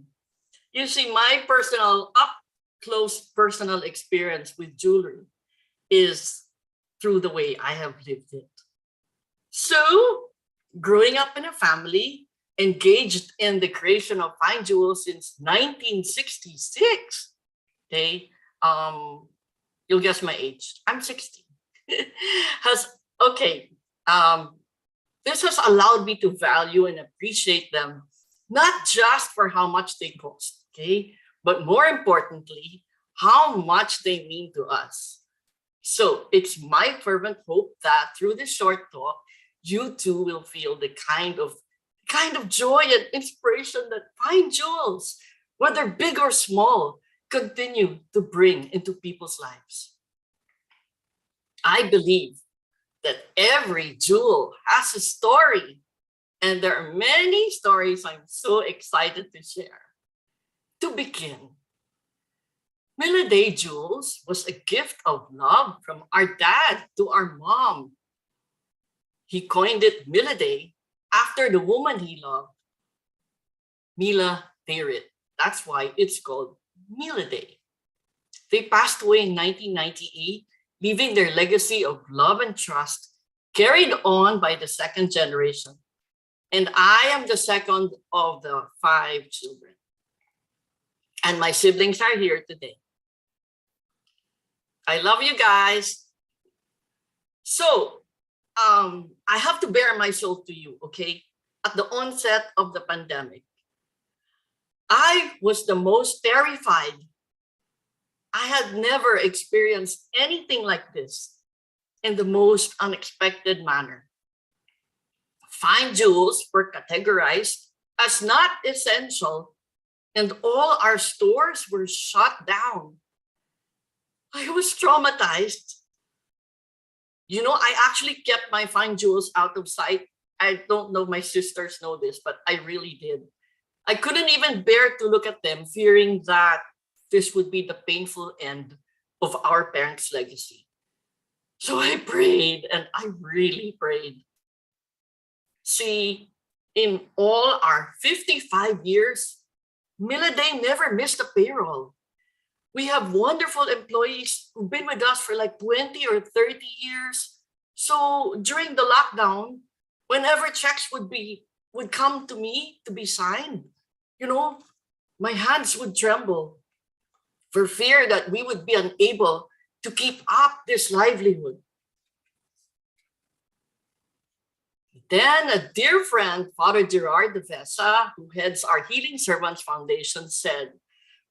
You see, my personal up-close personal experience with jewelry is through the way I have lived it. So, growing up in a family engaged in the creation of fine jewels since 1966, okay, you'll guess my age. I'm 60. This has allowed me to value and appreciate them, not just for how much they cost, okay, but more importantly, how much they mean to us. So it's my fervent hope that through this short talk, you too will feel the kind of joy and inspiration that fine jewels, whether big or small, continue to bring into people's lives. I believe that every jewel has a story, and there are many stories I'm so excited to share. To begin, Milady Jewels was a gift of love from our dad to our mom. He coined it Milady after the woman he loved, Mila Dayrit. That's why it's called Milady. They passed away in 1998, leaving their legacy of love and trust carried on by the second generation. And I am the second of the 5 children. And my siblings are here today. I love you guys. So, I have to bare my soul to you, okay? At the onset of the pandemic, I was the most terrified. I had never experienced anything like this in the most unexpected manner. Fine jewels were categorized as not essential, and all our stores were shut down. I was traumatized. You know, I actually kept my fine jewels out of sight. I don't know if my sisters know this, but I really did. I couldn't even bear to look at them, fearing that this would be the painful end of our parents' legacy. So I prayed, and I really prayed. See, in all our 55 years, Milady never missed a payroll. We have wonderful employees who've been with us for like 20 or 30 years. So during the lockdown, whenever checks would come to me to be signed, you know, my hands would tremble for fear that we would be unable to keep up this livelihood. Then a dear friend, Father Gerard de Vesa, who heads our Healing Servants Foundation, said,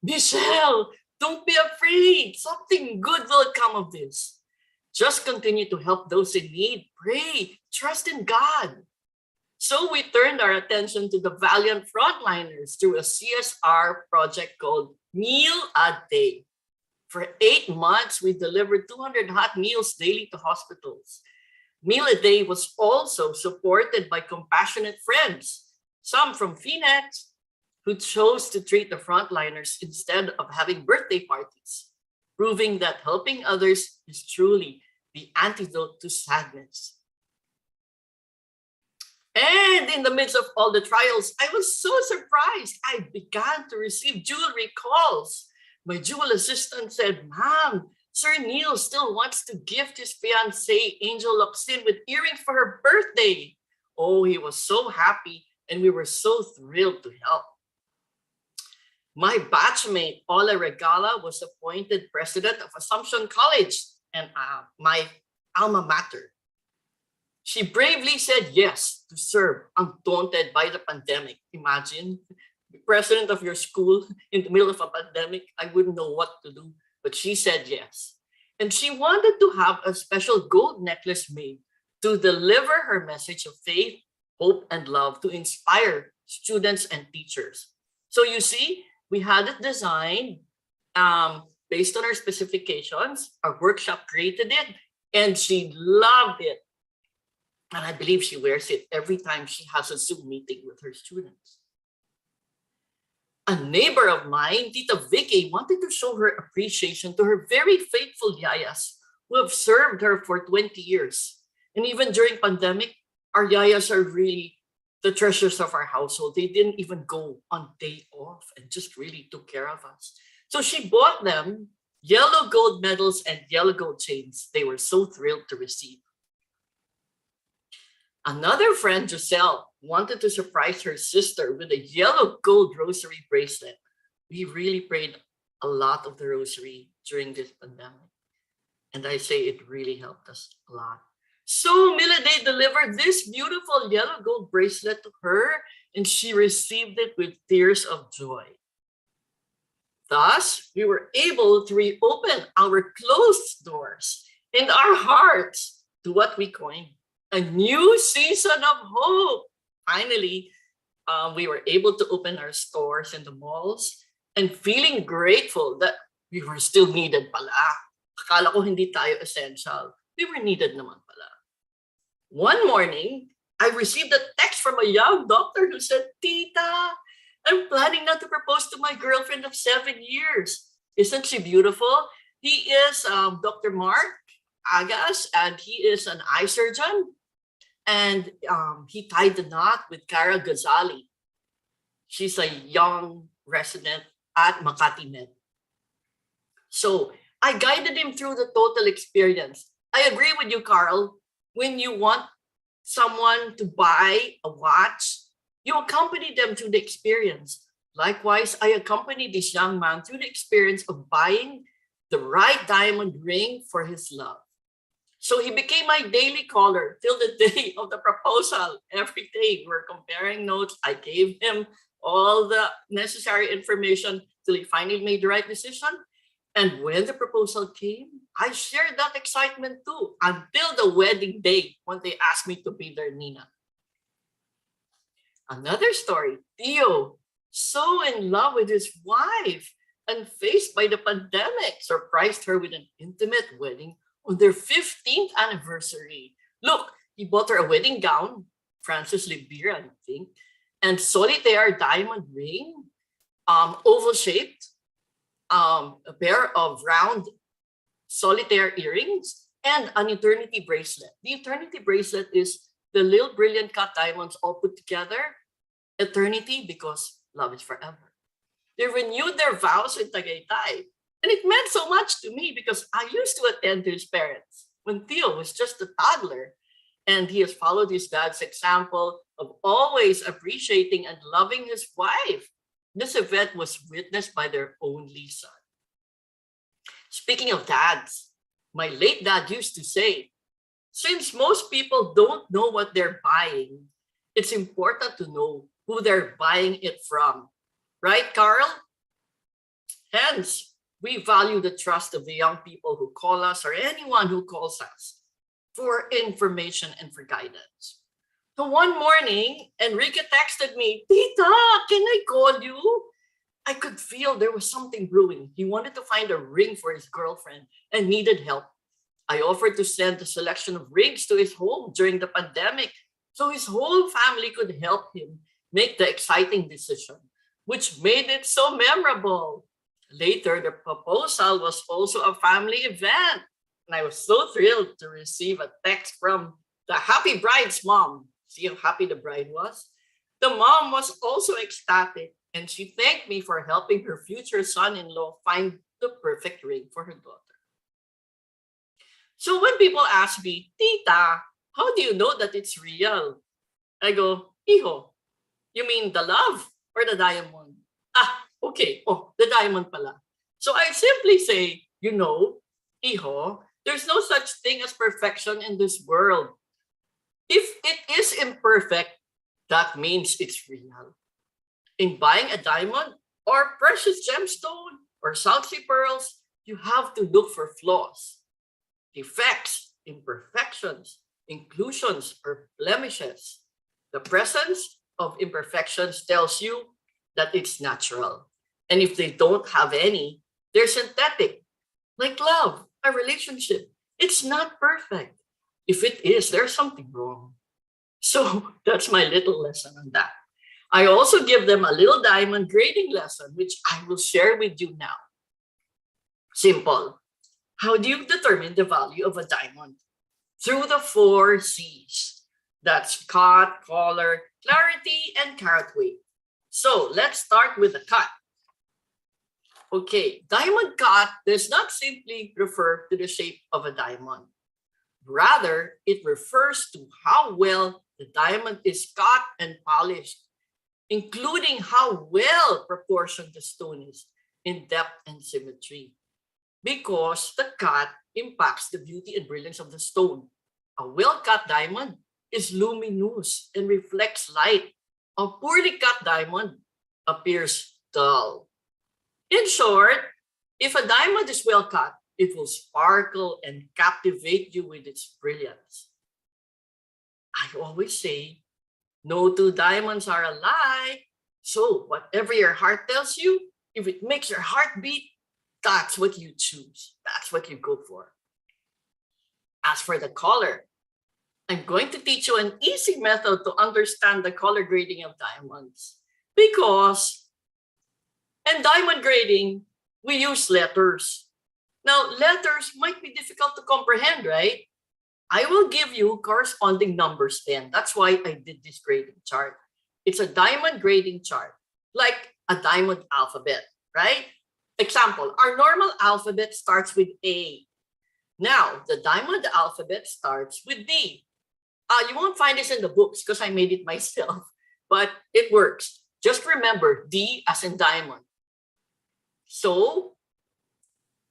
"Michelle, don't be afraid. Something good will come of this. Just continue to help those in need. Pray, trust in God." So we turned our attention to the valiant frontliners through a CSR project called Meal a Day. For 8 months, we delivered 200 hot meals daily to hospitals. Meal a Day was also supported by compassionate friends, some from Phoenix, who chose to treat the frontliners instead of having birthday parties, proving that helping others is truly the antidote to sadness. And in the midst of all the trials, I was so surprised. I began to receive jewelry calls. My jewel assistant said, "Ma'am, Sir Neil still wants to gift his fiancée, Angel Locsin, with earrings for her birthday." Oh, he was so happy, and we were so thrilled to help. My batchmate, Paula Regala, was appointed president of Assumption College and my alma mater. She bravely said yes to serve, undaunted by the pandemic. Imagine, the president of your school in the middle of a pandemic. I wouldn't know what to do, but she said yes. And she wanted to have a special gold necklace made to deliver her message of faith, hope, and love to inspire students and teachers. So you see, we had it designed based on our specifications. Our workshop created it, and she loved it. And I believe she wears it every time she has a Zoom meeting with her students. A neighbor of mine, Tita Vicky, wanted to show her appreciation to her very faithful yayas who have served her for 20 years. And even during pandemic, our yayas are really the treasures of our household. They didn't even go on day off and just really took care of us. So she bought them yellow gold medals and yellow gold chains they were so thrilled to receive. Another friend, Giselle, wanted to surprise her sister with a yellow gold rosary bracelet. We really prayed a lot of the rosary during this pandemic. And I say it really helped us a lot. So Milade delivered this beautiful yellow gold bracelet to her, and she received it with tears of joy. Thus, we were able to reopen our closed doors and our hearts to what we coined a new season of hope. Finally, we were able to open our stores in the malls and feeling grateful that we were still needed pala. Akala ko hindi tayo essential. We were needed naman pala. One morning, I received a text from a young doctor who said, "Tita, I'm planning now to propose to my girlfriend of 7 years. Isn't she beautiful?" He is Dr. Mark Agas, and he is an eye surgeon. And he tied the knot with Cara Gazali. She's a young resident at Makati Med. So I guided him through the total experience. I agree with you, Carl. When you want someone to buy a watch, you accompany them through the experience. Likewise, I accompanied this young man through the experience of buying the right diamond ring for his love. So he became my daily caller till the day of the proposal. Every day we're comparing notes. I gave him all the necessary information till he finally made the right decision. And when the proposal came, I shared that excitement too, until the wedding day when they asked me to be their Nina. Another story, Theo, so in love with his wife and faced by the pandemic, surprised her with an intimate wedding on their 15th anniversary. Look, he bought her a wedding gown, Francis Libira, I think, and solitaire diamond ring, oval shaped, a pair of round solitaire earrings, and an eternity bracelet. The eternity bracelet is the little brilliant cut diamonds all put together. Eternity because love is forever. They renewed their vows in Tagaytay. And it meant so much to me because I used to attend to his parents when Theo was just a toddler. And he has followed his dad's example of always appreciating and loving his wife. This event was witnessed by their only son. Speaking of dads, my late dad used to say, since most people don't know what they're buying, it's important to know who they're buying it from. Right, Carl? Hence, we value the trust of the young people who call us or anyone who calls us for information and for guidance. So one morning, Enrique texted me, "Tita, can I call you?" I could feel there was something brewing. He wanted to find a ring for his girlfriend and needed help. I offered to send a selection of rings to his home during the pandemic so his whole family could help him make the exciting decision, which made it so memorable. Later, the proposal was also a family event, and I was so thrilled to receive a text from the happy bride's mom. See how happy the bride was? The mom was also ecstatic, and she thanked me for helping her future son-in-law find the perfect ring for her daughter. So when people ask me, Tita, how do you know that it's real? I go, Hijo, you mean the love or the diamond? Ah, okay. Oh, the diamond pala. So I simply say, Hijo, there's no such thing as perfection in this world. If it is imperfect, that means it's real. In buying a diamond or precious gemstone or salty pearls, you have to look for flaws, defects, imperfections, inclusions, or blemishes. The presence of imperfections tells you that it's natural. And if they don't have any, they're synthetic, like love, a relationship. It's not perfect. If it is, there's something wrong. So that's my little lesson on that. I also give them a little diamond grading lesson, which I will share with you now. Simple. How do you determine the value of a diamond? Through the 4 C's. That's cut, color, clarity, and carat weight. So let's start with the cut. Okay, diamond cut does not simply refer to the shape of a diamond. Rather, it refers to how well the diamond is cut and polished, including how well proportioned the stone is in depth and symmetry. Because the cut impacts the beauty and brilliance of the stone. A well-cut diamond is luminous and reflects light. A poorly cut diamond appears dull. In short, if a diamond is well cut, it will sparkle and captivate you with its brilliance. I always say, no 2 diamonds are alike. So whatever your heart tells you, if it makes your heart beat, that's what you choose. That's what you go for. As for the color, I'm going to teach you an easy method to understand the color grading of diamonds. Because in diamond grading, we use letters. Now, letters might be difficult to comprehend, right? I will give you corresponding numbers then. That's why I did this grading chart. It's a diamond grading chart, like a diamond alphabet, right? Example, our normal alphabet starts with A. Now, the diamond alphabet starts with D. You won't find this in the books because I made it myself, but it works. Just remember D as in diamond. So,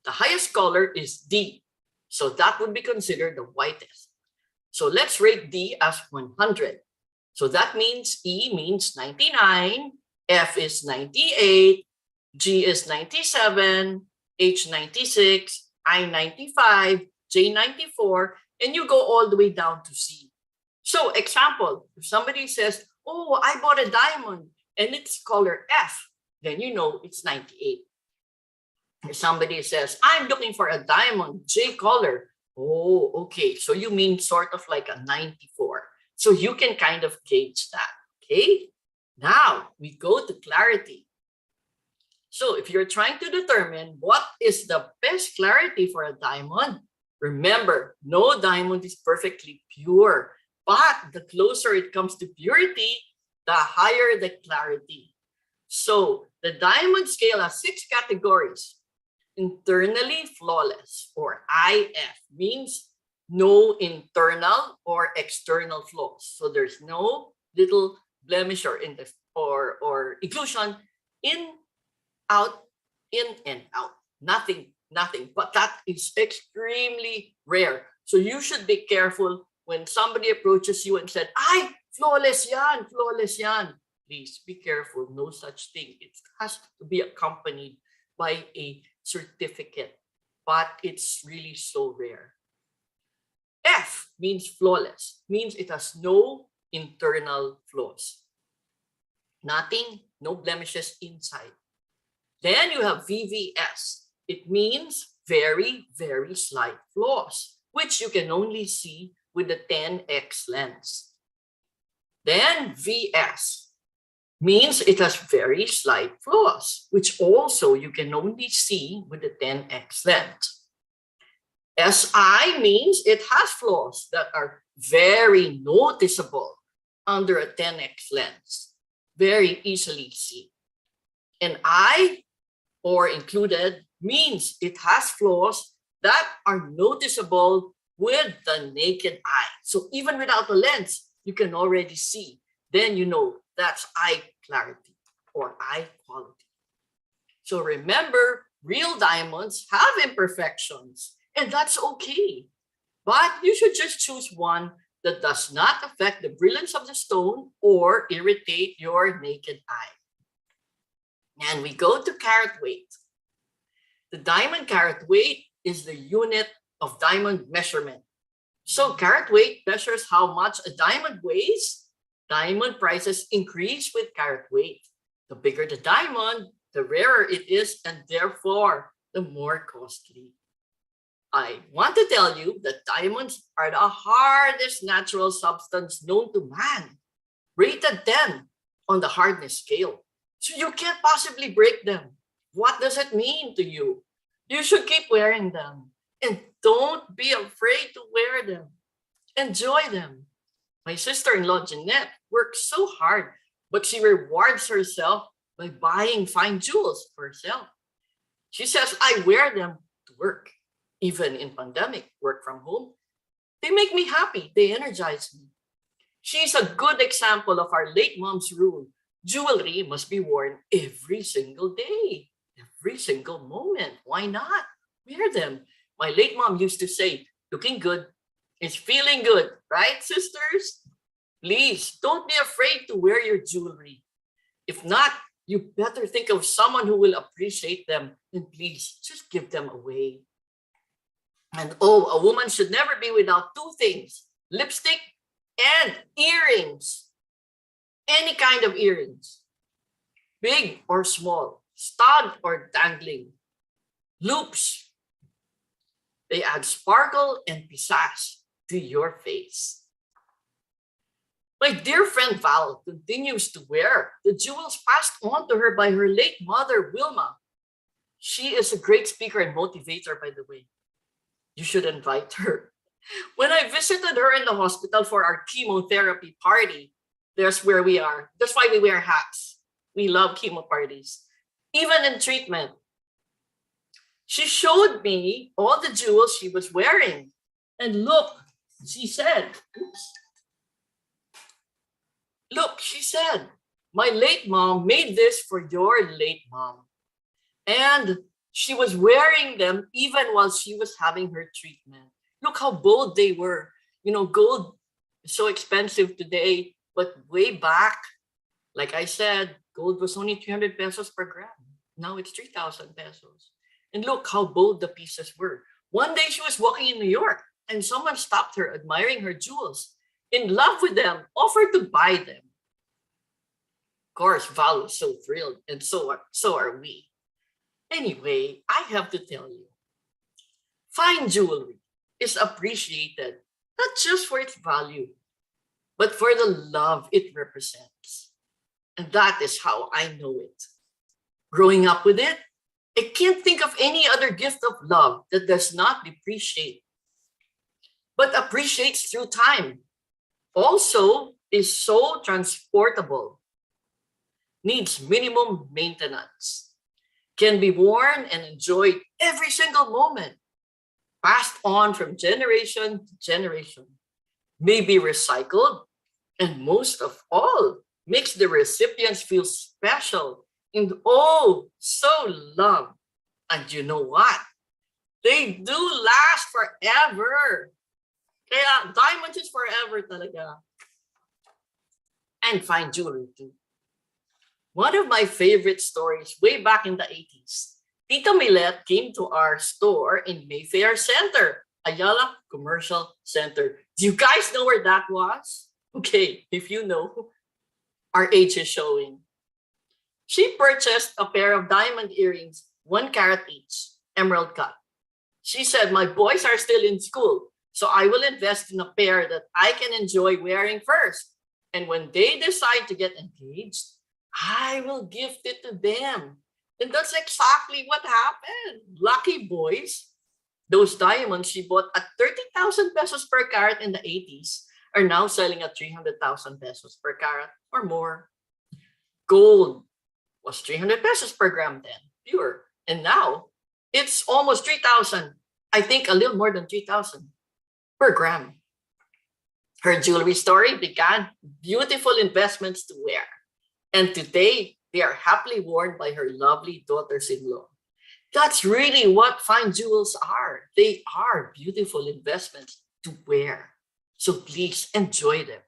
the highest color is D. So that would be considered the whitest. So let's rate D as 100. So that means E means 99, F is 98, G is 97, H 96, I 95, J 94, and you go all the way down to C. So example, if somebody says, oh, I bought a diamond and it's color F, then you know it's 98. If somebody says, I'm looking for a diamond J color, oh, okay, so you mean sort of like a 94. So you can kind of gauge that, okay? Now we go to clarity. So if you're trying to determine what is the best clarity for a diamond, remember, no diamond is perfectly pure, but the closer it comes to purity, the higher the clarity. So the diamond scale has 6 categories. Internally flawless, or IF, means no internal or external flaws. So there's no little blemish or inclusion in, out, in, and out. Nothing. But that is extremely rare. So you should be careful when somebody approaches you and said, ay, flawless yan. Please be careful. No such thing. It has to be accompanied by a certificate, but it's really so rare. F means flawless, means it has no internal flaws. Nothing, no blemishes inside. Then you have VVS. It means very, very slight flaws. which you can only see with the 10x lens. Then VS means it has very slight flaws, which also you can only see with the 10x lens. SI means it has flaws that are very noticeable under a 10x lens, very easily seen. And I, or included, means it has flaws that are noticeable with the naked eye. So even without a lens, you can already see. Then you know that's eye clarity or eye quality. So remember, real diamonds have imperfections, and that's okay. But you should just choose one that does not affect the brilliance of the stone or irritate your naked eye. And we go to carat weight. The diamond carat weight is the unit of diamond measurement. So carat weight measures how much a diamond weighs. Diamond prices increase with carat weight. The bigger the diamond, the rarer it is, and therefore the more costly. I want to tell you that diamonds are the hardest natural substance known to man, rated 10 on the hardness scale. So you can't possibly break them. What does it mean to you? You should keep wearing them, and don't be afraid to wear them. Enjoy them. My sister-in-law, Jeanette, works so hard, but she rewards herself by buying fine jewels for herself. She says, I wear them to work, even in pandemic, work from home. They make me happy. They energize me. She's a good example of our late mom's rule. Jewelry must be worn every single day, every single moment. Why not? Wear them. My late mom used to say, looking good is feeling good, right, sisters? Please don't be afraid to wear your jewelry. If not, you better think of someone who will appreciate them, and please just give them away. And oh, a woman should never be without two things: lipstick and earrings. Any kind of earrings, big or small, stud or dangling, loops. They add sparkle and pizzazz to your face. My dear friend Val continues to wear the jewels passed on to her by her late mother, Wilma. She is a great speaker and motivator, by the way. You should invite her. When I visited her in the hospital for our chemotherapy party, there's where we are. That's why we wear hats. We love chemo parties. Even in treatment. She showed me all the jewels she was wearing. And look, she said, look, she said, my late mom made this for your late mom. And she was wearing them even while she was having her treatment. Look how bold they were. You know, gold is so expensive today, but way back, like I said, gold was only 300 pesos per gram. Now it's 3,000 pesos. And look how bold the pieces were. One day she was walking in New York and someone stopped her, admiring her jewels, in love with them, offered to buy them. Of course, Val was so thrilled, and so are we. Anyway, I have to tell you, fine jewelry is appreciated not just for its value, but for the love it represents. And that is how I know it. Growing up with it, I can't think of any other gift of love that does not depreciate, but appreciates through time. Also is so transportable, needs minimum maintenance, can be worn and enjoyed every single moment, passed on from generation to generation, may be recycled, and most of all, makes the recipients feel special and oh, so loved. And you know what? They do last forever. Kaya diamonds is forever talaga. And fine jewelry too. One of my favorite stories way back in the 80s, Tita Millet came to our store in Mayfair Center, Ayala Commercial Center. Do you guys know where that was? Okay, if you know, our age is showing. She purchased a pair of diamond earrings, 1 carat each, emerald cut. She said, my boys are still in school. So I will invest in a pair that I can enjoy wearing first. And when they decide to get engaged, I will gift it to them. And that's exactly what happened. Lucky boys. Those diamonds she bought at 30,000 pesos per carat in the 80s are now selling at 300,000 pesos per carat or more. Gold was 300 pesos per gram then, pure. And now it's almost 3,000. I think a little more than 3,000 per gram. Her jewelry story began beautiful investments to wear. And today, they are happily worn by her lovely daughters-in-law. That's really what fine jewels are. They are beautiful investments to wear. So please enjoy them.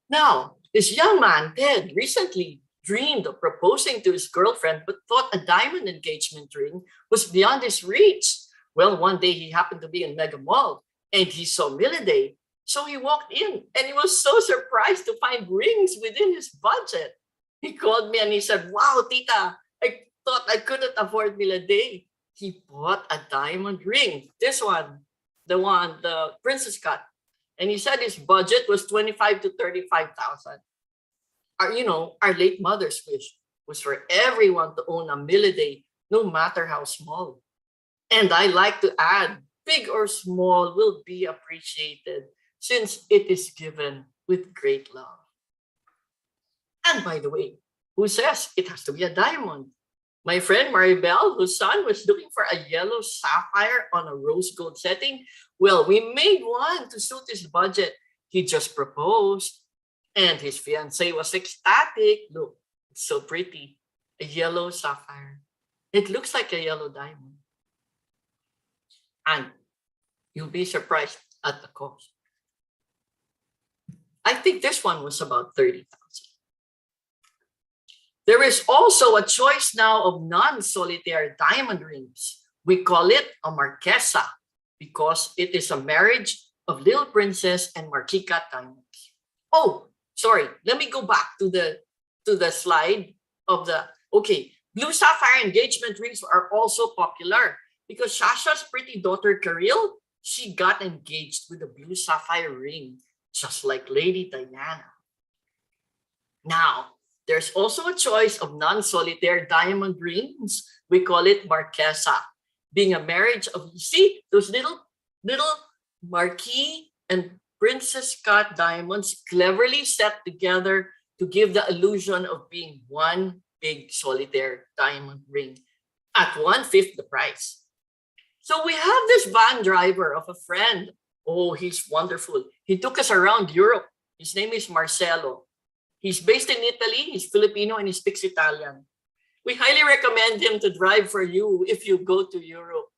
Now, this young man, Ted, recently dreamed of proposing to his girlfriend, but thought a diamond engagement ring was beyond his reach. Well, one day he happened to be in Mega Mall and he saw Milady. So he walked in and he was so surprised to find rings within his budget. He called me and he said, "Wow, Tita, I thought I couldn't afford Milady." He bought a diamond ring. This one, the princess cut. And he said his budget was 25 to 35,000. Our late mother's wish was for everyone to own a Milady, no matter how small. And I like to add, big or small will be appreciated since it is given with great love. And by the way, who says it has to be a diamond? My friend Maribel, whose son was looking for a yellow sapphire on a rose gold setting, well, we made one to suit his budget. He just proposed, and his fiancée was ecstatic. Look, it's so pretty. A yellow sapphire. It looks like a yellow diamond. And you'll be surprised at the cost. I think this one was about 30,000. There is also a choice now of non-solitaire diamond rings. We call it a marquesa because it is a marriage of Little Princess and Marquis cut diamonds. Oh, sorry. Let me go back to the slide of blue sapphire engagement rings are also popular because Shasha's pretty daughter Karil, she got engaged with a blue sapphire ring, just like Lady Diana. Now, there's also a choice of non-solitaire diamond rings. We call it marquesa, being a marriage of, you see, those little marquis and princess cut diamonds cleverly set together to give the illusion of being one big solitaire diamond ring at 1/5 the price. So we have this van driver of a friend. Oh, he's wonderful. He took us around Europe. His name is Marcelo. He's based in Italy, he's Filipino, and he speaks Italian. We highly recommend him to drive for you if you go to Europe.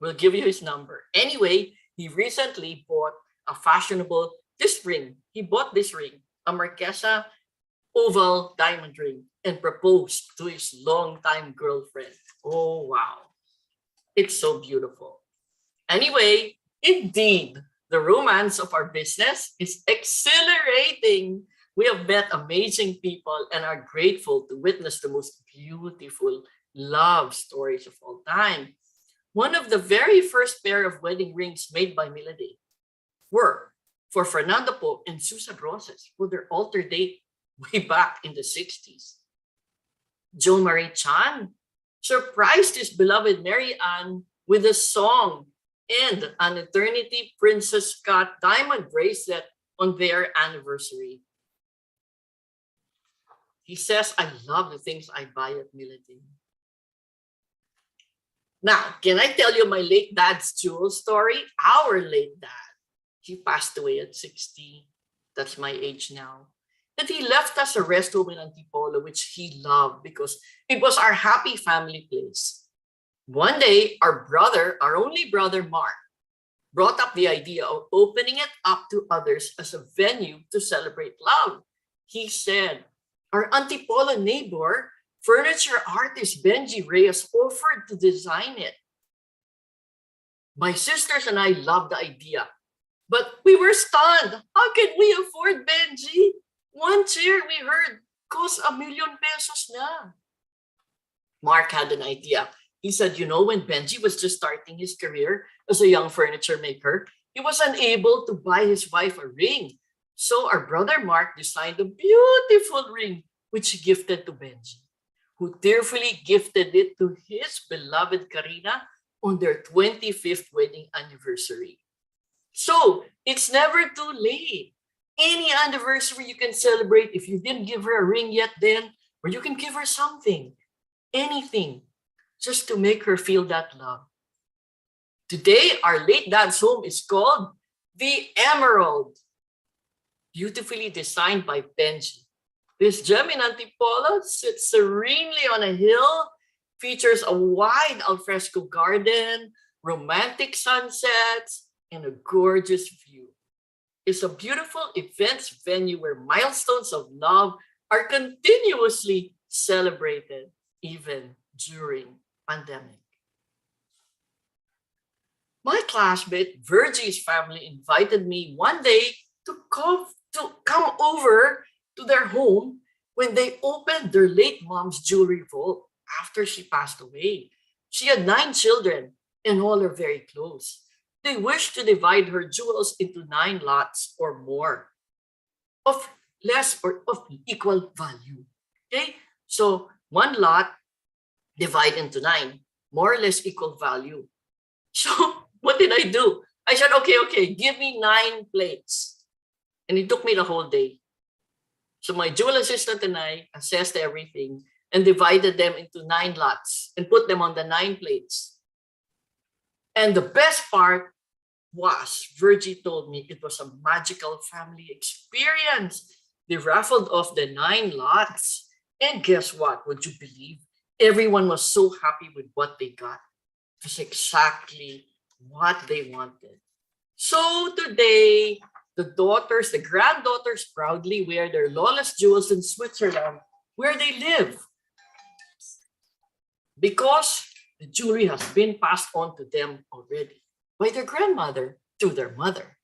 We'll give you his number. Anyway, he recently bought this ring. He bought this ring, a Marquesa oval diamond ring, and proposed to his longtime girlfriend. Oh, wow. It's so beautiful. Anyway, indeed, the romance of our business is exhilarating. We have met amazing people and are grateful to witness the most beautiful love stories of all time. One of the very first pair of wedding rings made by Milady were for Fernando Po and Susan Roses for their altar date way back in the 60s. Jo Marie Chan surprised his beloved Mary Ann with a song and an Eternity Princess Cut diamond bracelet on their anniversary. He says, "I love the things I buy at Milady." Now, can I tell you my late dad's jewel story? Our late dad. He passed away at 60. That's my age now. And he left us a rest home in Antipolo, which he loved because it was our happy family place. One day, our only brother, Mark, brought up the idea of opening it up to others as a venue to celebrate love. He said, "Our Antipolo neighbor, furniture artist Benji Reyes, offered to design it. My sisters and I loved the idea, but we were stunned. How can we afford Benji? One chair, we heard, costs 1,000,000 pesos na." Mark had an idea. He said, when Benji was just starting his career as a young furniture maker, he was unable to buy his wife a ring. So our brother Mark designed a beautiful ring, which he gifted to Benji, who tearfully gifted it to his beloved Karina on their 25th wedding anniversary. So it's never too late. Any anniversary you can celebrate. If you didn't give her a ring yet then, or you can give her something, anything, just to make her feel that love. Today, our late dad's home is called the Emerald, beautifully designed by Benji. This gem in Antipolo sits serenely on a hill, features a wide alfresco garden, romantic sunsets, and a gorgeous view. It's a beautiful events venue where milestones of love are continuously celebrated, even during pandemic. My classmate Virgie's family invited me one day to come over to their home when they opened their late mom's jewelry vault after she passed away. She had 9 children and all are very close. They wished to divide her jewels into 9 lots or more of less or of equal value. Okay, so one lot divide into 9, more or less equal value. So what did I do? I said, okay, give me 9 plates. And it took me the whole day. So my jewel assistant and I assessed everything and divided them into 9 lots and put them on the 9 plates. And the best part was, Virgie told me it was a magical family experience. They raffled off the 9 lots. And guess what? Would you believe? Everyone was so happy with what they got. It was exactly what they wanted. So today, the granddaughters proudly wear their lawless jewels in Switzerland, where they live. Because the jewelry has been passed on to them already by their grandmother to their mother.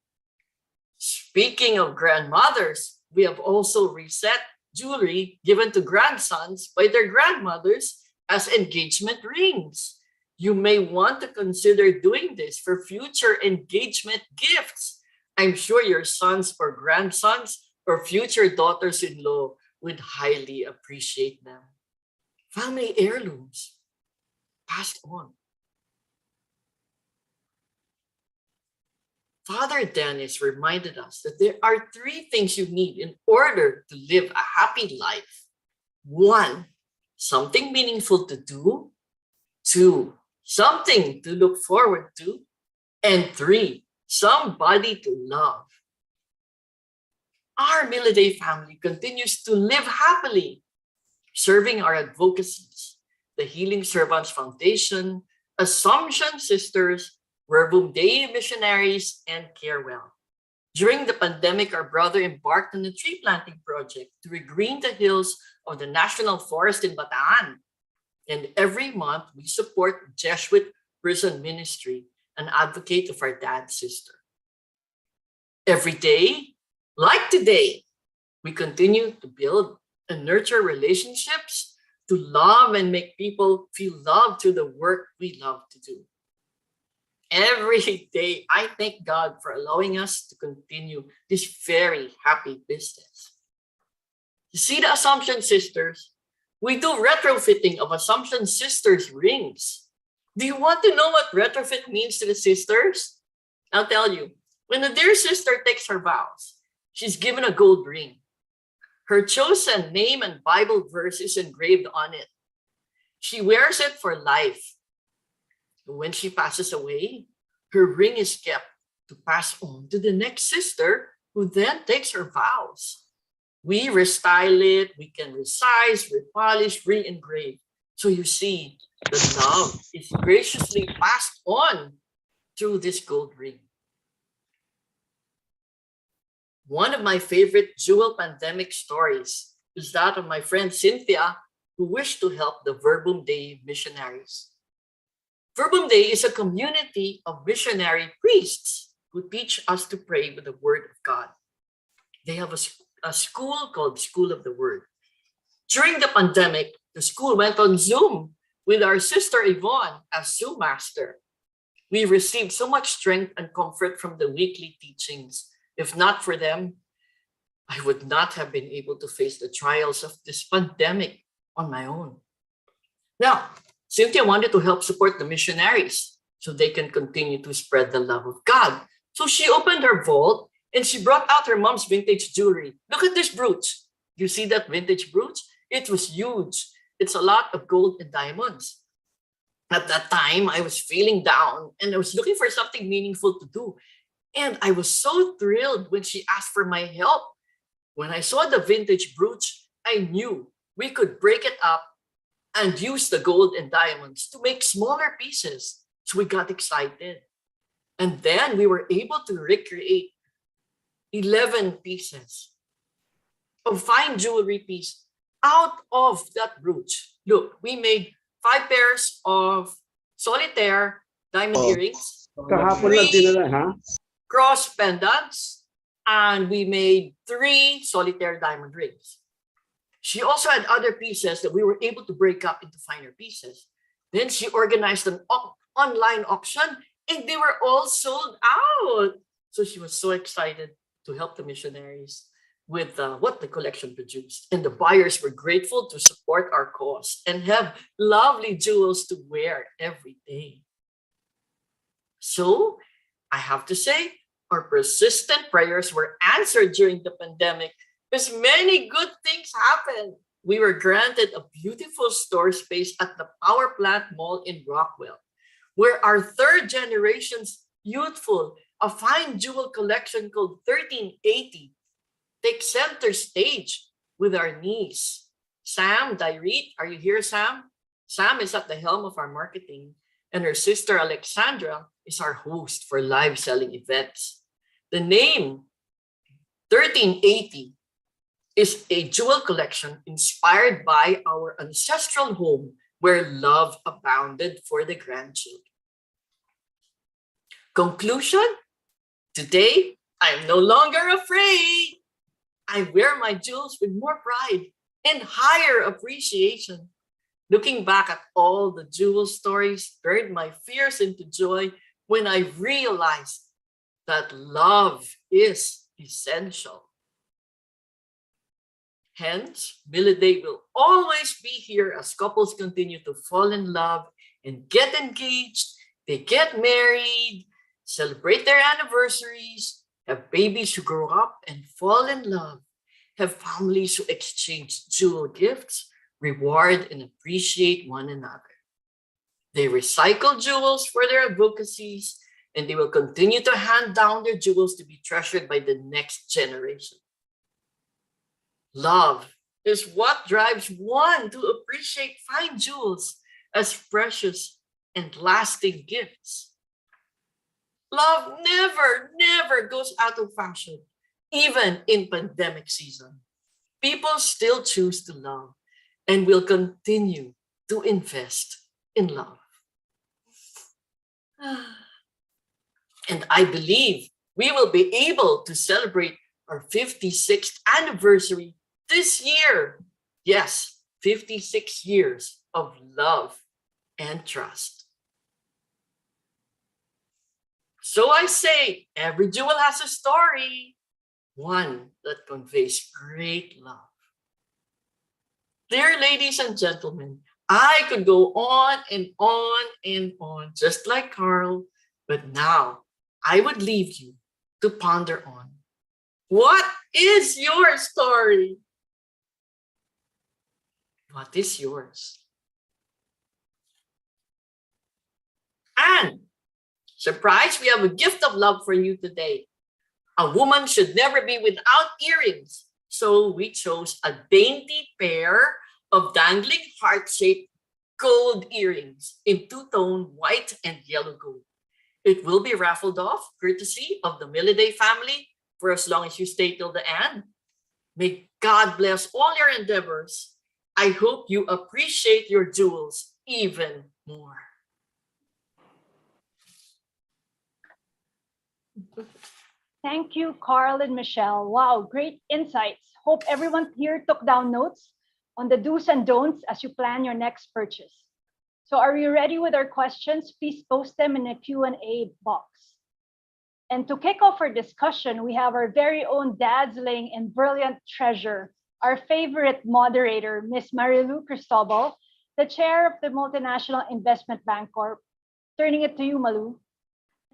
Speaking of grandmothers, we have also reset jewelry given to grandsons by their grandmothers as engagement rings. You may want to consider doing this for future engagement gifts. I'm sure your sons or grandsons or future daughters-in-law would highly appreciate them. Family heirlooms passed on. Father Dennis reminded us that there are 3 things you need in order to live a happy life. 1, something meaningful to do. 2, something to look forward to. And 3, somebody to love. Our Miladay family continues to live happily, serving our advocacies, the Healing Servants Foundation, Assumption Sisters, Verbum Dei missionaries, and Carewell. During the pandemic, our brother embarked on a tree planting project to regreen the hills of the National Forest in Bataan. And every month, we support Jesuit prison ministry and advocate of our dad's sister. Every day, like today, we continue to build and nurture relationships, to love and make people feel loved through the work we love to do. Every day, I thank God for allowing us to continue this very happy business. You see the Assumption Sisters? We do retrofitting of Assumption Sisters rings. Do you want to know what retrofit means to the sisters? I'll tell you. When a dear sister takes her vows, she's given a gold ring. Her chosen name and Bible verse is engraved on it. She wears it for life. When she passes away, her ring is kept to pass on to the next sister who then takes her vows. We restyle it, we can resize, repolish, re-engrave. So you see, the love is graciously passed on through this gold ring. One of my favorite jewel pandemic stories is that of my friend Cynthia, who wished to help the Verbum Dei missionaries. Verbum Dei is a community of missionary priests who teach us to pray with the Word of God. They have a school called School of the Word. During the pandemic, the school went on Zoom with our sister Yvonne as Zoom master. We received so much strength and comfort from the weekly teachings. If not for them, I would not have been able to face the trials of this pandemic on my own. Now, Cynthia wanted to help support the missionaries so they can continue to spread the love of God. So she opened her vault and she brought out her mom's vintage jewelry. Look at this brooch. You see that vintage brooch? It was huge. It's a lot of gold and diamonds. At that time, I was feeling down and I was looking for something meaningful to do. And I was so thrilled when she asked for my help. When I saw the vintage brooch, I knew we could break it up and use the gold and diamonds to make smaller pieces. So we got excited. And then we were able to recreate 11 pieces of fine jewelry piece out of that brooch. Look, we made 5 pairs of solitaire diamond earrings, Kahapon lang 3 tinala, ha? cross pendants, and we made 3 solitaire diamond rings. She also had other pieces that we were able to break up into finer pieces. Then she organized an online auction and they were all sold out. So she was so excited to help the missionaries with what the collection produced. And the buyers were grateful to support our cause and have lovely jewels to wear every day. So I have to say, our persistent prayers were answered during the pandemic because many good things happened. We were granted a beautiful store space at the Power Plant Mall in Rockwell, where our third generation's youthful, a fine jewel collection called 1380 takes center stage with our niece, Sam Dairit. Are you here, Sam? Sam is at the helm of our marketing, and her sister Alexandra is our host for live selling events. The name 1380 is a jewel collection inspired by our ancestral home where love abounded for the grandchildren. Conclusion, today, I'm no longer afraid. I wear my jewels with more pride and higher appreciation. Looking back at all the jewel stories turned my fears into joy when I realized that love is essential. Hence, Millie will always be here as couples continue to fall in love and get engaged, they get married, celebrate their anniversaries, have babies who grow up and fall in love, have families who exchange jewel gifts, reward and appreciate one another. They recycle jewels for their advocacies, and they will continue to hand down their jewels to be treasured by the next generation. Love is what drives one to appreciate fine jewels as precious and lasting gifts. Love never goes out of fashion, even in pandemic season. People still choose to love and will continue to invest in love. And I believe we will be able to celebrate our 56th anniversary this year. Yes, 56 years of love and trust. So I say, every jewel has a story, one that conveys great love. Dear ladies and gentlemen, I could go on and on and on, just like Carl, but now I would leave you to ponder on. What is your story? What is yours? And surprise, we have a gift of love for you today. A woman should never be without earrings. So we chose a dainty pair of dangling heart-shaped gold earrings in two-tone white and yellow gold. It will be raffled off courtesy of the Milliday family for as long as you stay till the end. May God bless all your endeavors. I hope you appreciate your jewels even more. Thank you, Carl and Michelle. Wow, great insights. Hope everyone here took down notes on the do's and don'ts as you plan your next purchase. So are you ready with our questions? Please post them in the Q&A box. And to kick off our discussion, we have our very own dazzling and brilliant treasure, our favorite moderator, Miss Marilu Cristobal, the chair of the Multinational Investment Bank Corp. Turning it to you, Malu.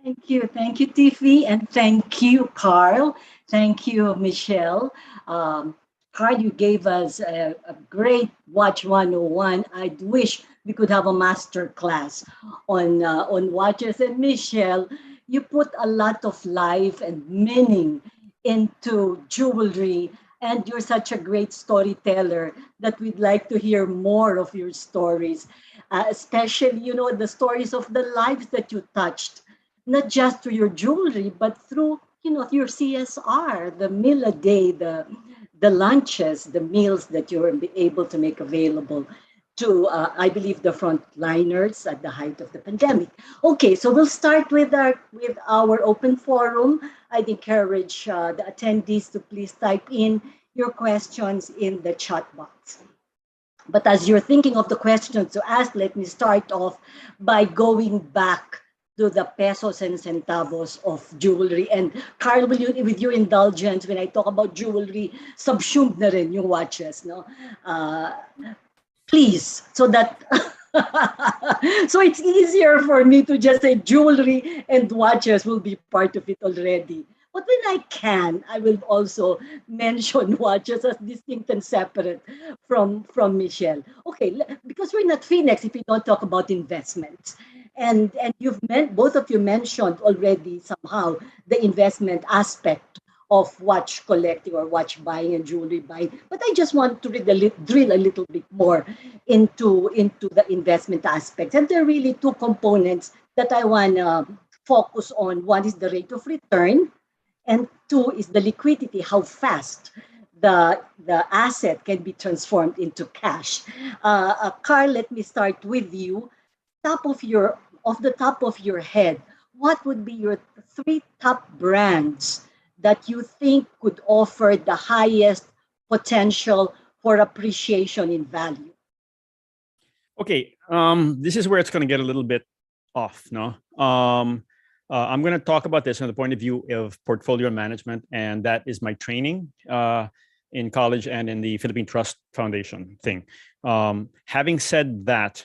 Thank you, Tiffy, and thank you, Carl. Thank you, Michelle. Carl, you gave us a great Watch 101. I wish we could have a master class on watches. And Michelle, you put a lot of life and meaning into jewelry, and you're such a great storyteller that we'd like to hear more of your stories, especially, the stories of the lives that you touched, not just through your jewelry, but through, your CSR, the meal a day, the lunches, the meals that you were able to make available to, I believe, the frontliners at the height of the pandemic. Okay, so we'll start with our open forum. I'd encourage the attendees to please type in your questions in the chat box. But as you're thinking of the questions to ask, let me start off by going back to the pesos and centavos of jewelry. And Carl, with your indulgence, when I talk about jewelry, subsumed na rin yung watches, no? Please, so that so it's easier for me to just say jewelry and watches will be part of it already. But when I can, I will also mention watches as distinct and separate from Michelle. Okay, because we're not Phoenix if we don't talk about investments. And both of you mentioned already somehow the investment aspect of watch collecting or watch buying and jewelry buying. But I just want to drill a little bit more into the investment aspects. And there are really two components that I want to focus on. One is the rate of return, and two is the liquidity, how fast the asset can be transformed into cash. Carl, let me start with you. Off the top of your head, what would be your 3 top brands that you think could offer the highest potential for appreciation in value? Okay, this is where it's going to get a little bit off, no? I'm going to talk about this from the point of view of portfolio management, and that is my training in college and in the Philippine Trust Foundation thing. Having said that,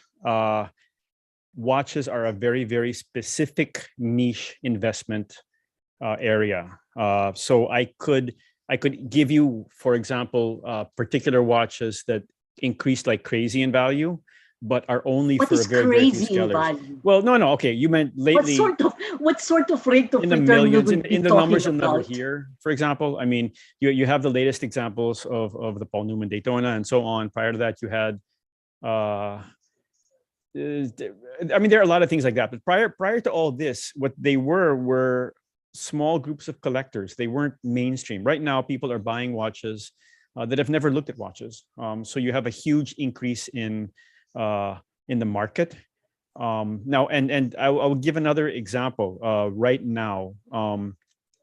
watches are a very, very specific niche investment area. So I could give you, for example, particular watches that increase like crazy in value, but are only what for a very few scalers. Well, no, okay. You meant lately. What sort of rate of in the return millions, we in the numbers you'll never hear. For example, I mean, you have the latest examples of the Paul Newman Daytona and so on. Prior to that, you had. I mean, there are a lot of things like that. But prior to all this, what they were small groups of collectors. They weren't mainstream. Right now, people are buying watches that have never looked at watches. So you have a huge increase in the market. Now, and I will give another example. Right now,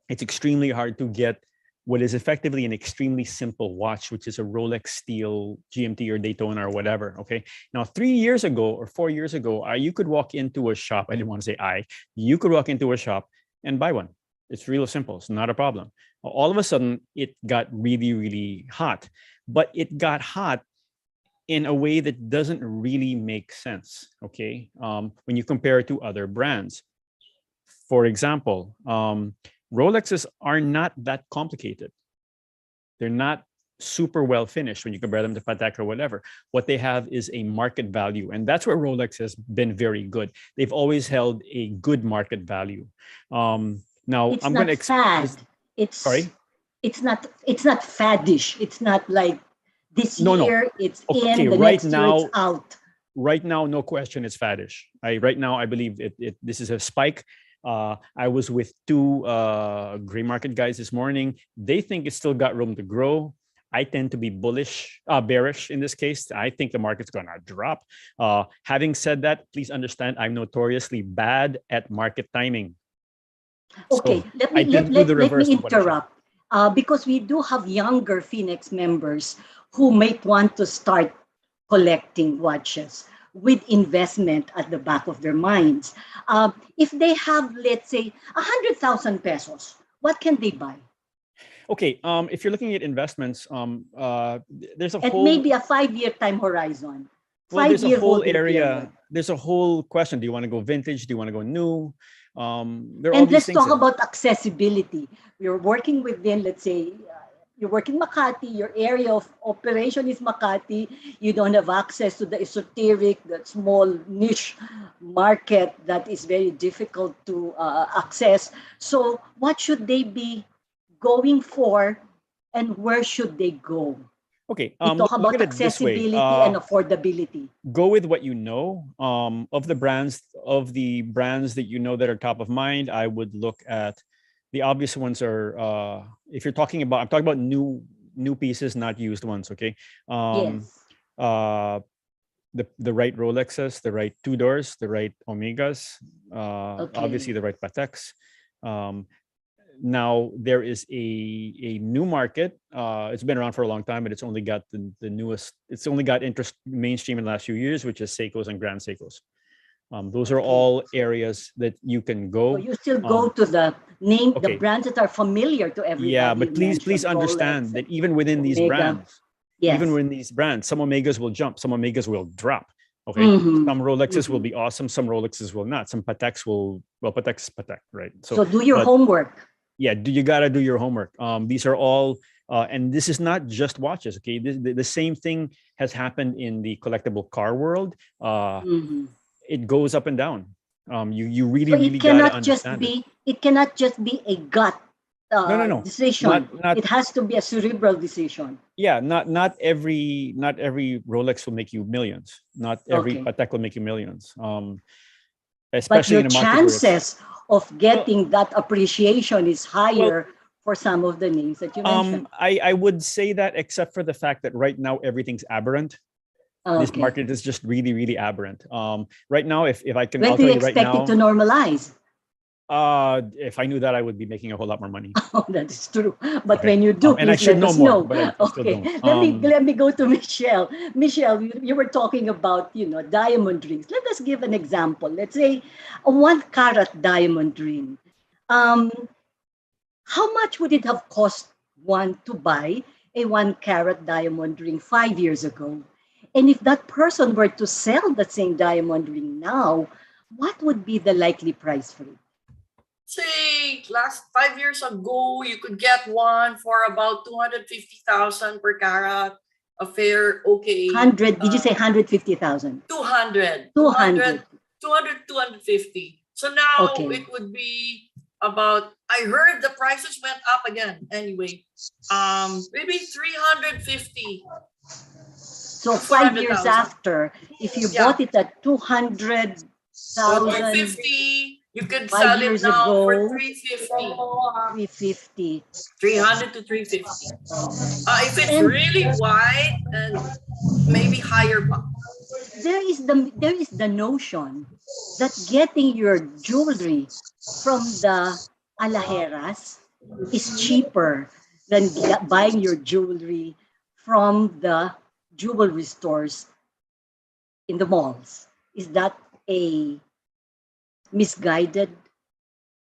it's extremely hard to get what is effectively an extremely simple watch, which is a Rolex Steel GMT or Daytona or whatever. Okay. Now, 3 years ago or 4 years ago, you could walk into a shop. I didn't want to say you could walk into a shop and buy one. It's real simple. It's not a problem. All of a sudden, it got really, really hot. But it got hot in a way that doesn't really make sense. Okay. When you compare it to other brands. For example, Rolexes are not that complicated. They're not super well finished when you compare them to Patek or whatever. What they have is a market value, and that's where Rolex has been very good. They've always held a good market value. Now it's I'm not going to fad. It's not faddish. It's not like this year it's okay, in, the right next now, year it's out. Right now, no question, it's faddish. Right now, I believe this is a spike. I was with 2 gray market guys this morning. They think it's still got room to grow. I tend to be bearish in this case. I think the market's going to drop. Having said that, please understand, I'm notoriously bad at market timing. Okay, So let me interrupt because we do have younger Phoenix members who might want to start collecting watches. with investment at the back of their minds. If they have, let's say, 100,000 pesos, what can they buy? Okay, if you're looking at investments, there's a And whole maybe a 5-year time horizon. well, there's a 5-year whole holding area. period. There's a whole question. Do you want to go vintage? Do you want to go new? There are all And these let's things. talk about accessibility. You're working within, let's say, you work in Makati, your area of operation is Makati, you don't have access to the esoteric, that small niche market that is very difficult to access. So what should they be going for, and where should they go? Okay, We talk about look at it this way. accessibility and affordability. Go with what you know. Of the brands that you know that are top of mind, I would look at the obvious ones. Are if you're talking about, I'm talking about new pieces, not used ones. Okay. Yes. The right Rolexes, the right Tudors, the right Omegas, Okay. obviously the right Pateks. Now there is a new market. It's been around for a long time, but it's only got the newest. It's only got interest mainstream in the last few years, which is Seikos and Grand Seikos. Those are Okay. all areas that you can go. So you still go to the name, the okay. brands that are familiar to everybody. Yeah, but You please mentioned understand Rolex that even within these Omega. brands, Yes. even within these brands, some Omegas will jump, some Omegas will drop. Okay, Mhm. some Rolexes will Mhm. be awesome, some Rolexes will not. Some Pateks will, well, Patek is Patek, right? So do your but homework. yeah, you gotta do your homework. These are all, and this is not just watches. Okay, the same thing has happened in the collectible car world. Mhm. It goes up and down. You really So really it gotta cannot just understand it. be, it cannot just be a gut No. decision. Not It has to be a cerebral decision. yeah, not every Rolex will make you millions. Not every Okay. Patek will make you millions. But Especially your in a market where it's chances of getting that appreciation is well, higher for some of the names that you mentioned. I would say that, except for the fact that right now everything's aberrant. This Okay. market is just really really aberrant. Right now, if I can, When I'll do tell you you right expect it now. to normalize? If I knew that, I would be making a whole lot more money. Oh, that is true. But Okay. when you do, And I please should let know us more, know. but I still Okay. don't. Let me go to Michelle. Michelle, you were talking about, diamond rings. Let us give an example. Let's say a 1 carat diamond ring. Um, how much would it have cost one to buy a 1 carat diamond ring 5 years ago? And if that person were to sell the same diamond ring now, what would be the likely price for it? Say last 5 years ago, you could get one for about 250,000 per carat. A fair, okay. 100, did you say 150,000? 200, 200. 250. So now Okay. it would be about, I heard the prices went up again. Anyway, maybe 350. So 5 years 400,000. after, if you Yeah. bought it at 200,000 250, you could 5 sell it years now for ago, 350. 350. 300 to 350. If it's And really wide, and maybe higher pa. there is the notion that getting your jewelry from the alajeras is cheaper than buying your jewelry from the jewelry stores in the malls. Is that a misguided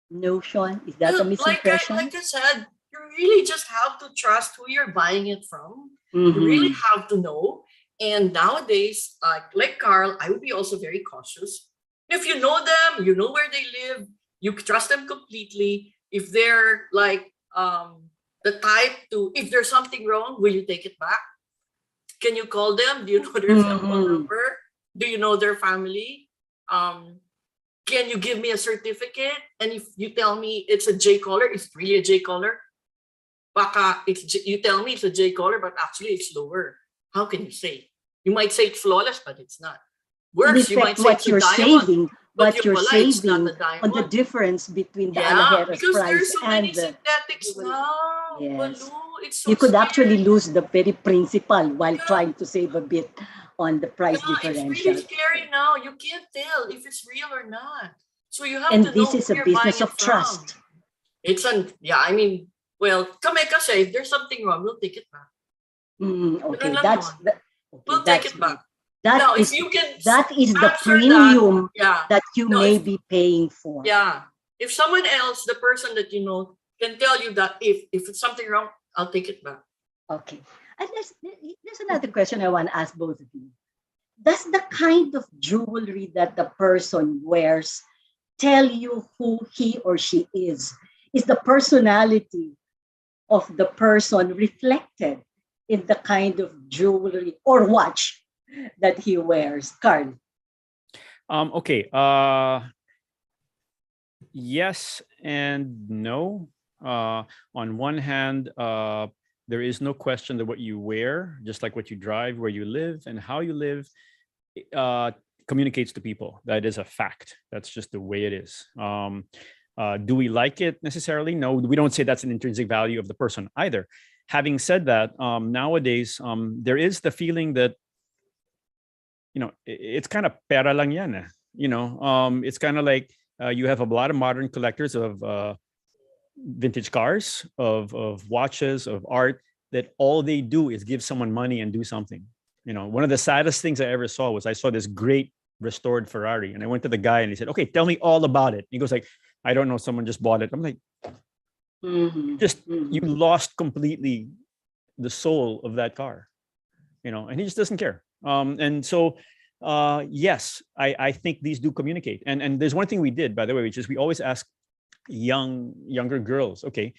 notion? Is that a misimpression? Like I said, you really just have to trust who you're buying it from. You Mhm. really have to know. And nowadays, like Carl, I would be also very cautious. If you know them, you know where they live, you trust them completely. If they're like the type to, if there's something wrong, will you take it back? Can you call them? Do you know their cell phone Mhm. number? Do you know their family? Can you give me a certificate? And if you tell me it's a J collar, it's really a J collar. Baka you tell me it's a J collar, but actually it's lower. How can you say? You might say it's flawless, but it's not. In Worse, you might effect, say it's what a you're diamond, saving, but what you're yung pala, it's not saving a on the diamond. difference between the Yeah, alajeras because there's price so and many synthetics now. yes, Balu, it's so you could actually scary. lose the very principal while Yeah. trying to save a bit on the price Yeah, it's really differential. scary now. You can't tell if it's real or not. So you have And to this know is who a you're buying business it of from. trust. It's I mean, well, Kameka say if there's something wrong, we'll take it back. Okay, Ganun lang that's yun. the, okay, We'll take that's it back. Now, That if is you can that is the answer premium yeah. that you No, may if be paying for. yeah, if someone else, the person that you know, can tell you that if it's something wrong, I'll take it back. Okay. And there's another question I want to ask both of you. Does the kind of jewelry that the person wears tell you who he or she is? Is the personality of the person reflected in the kind of jewelry or watch that he wears? Carl. Okay. Yes and no. On one hand, there is no question that what you wear, just like what you drive, where you live, and how you live, communicates to people. That is a fact. That's just the way it is. Do we like it necessarily? No, we don't say that's an intrinsic value of the person either. Having said that, nowadays, there is the feeling that, it's kind of pera lang yan. It's kind of like you have a lot of modern collectors of vintage cars, of watches, of art, that all they do is give someone money and do something. One of the saddest things I ever saw was I saw this great restored Ferrari, and I went to the guy and he said, "Okay, tell me all about it." He goes like, "I don't know, someone just bought it." I'm like, you lost completely the soul of that car, and he just doesn't care. And so, yes, I think these do communicate. And there's one thing we did, by the way, which is we always ask younger girls, okay,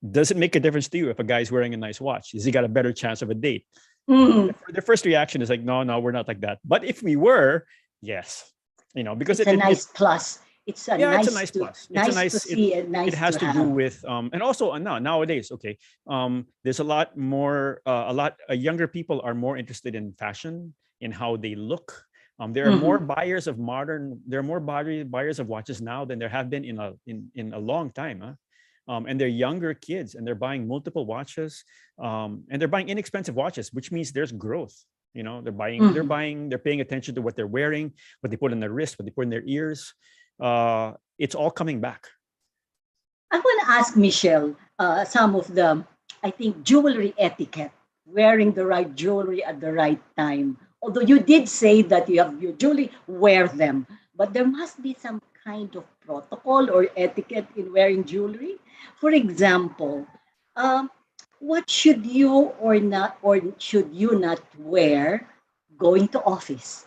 does it make a difference to you if a guy's wearing a nice watch? Has he got a better chance of a date? Their first reaction is like, no, we're not like that. But if we were, yes, because it's a nice plus. It's a nice plus. Nice to see and nice. It has to do with and also nowadays, okay, there's a lot more younger people are more interested in fashion, in how they look. There are more buyers of buyers of watches now than there have been in a long time. And they're younger kids, and they're buying multiple watches, and they're buying inexpensive watches, which means there's growth. They're paying attention to what they're wearing, what they put on their wrist, what they put in their ears. It's all coming back. I want to ask Michelle some of the, I think, jewelry etiquette, wearing the right jewelry at the right time. Although you did say that you have your jewelry, wear them, but there must be some kind of protocol or etiquette in wearing jewelry. For example, what should you or should you not wear going to office?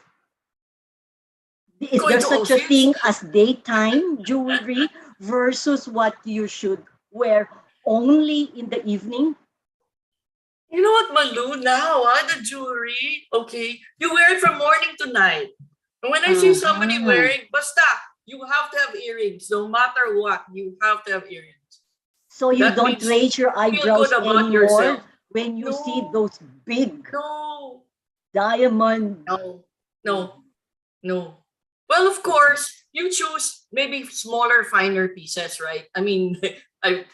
Is there such a thing as daytime jewelry versus what you should wear only in the evening? You know what, Malu, now, the jewelry, okay, you wear it from morning to night. And when I see somebody wearing, basta, you have to have earrings. No matter what, you have to have earrings. So you don't raise your eyebrows anymore yourself. when you see those big diamond. No. Well, of course, you choose maybe smaller, finer pieces, right? I mean,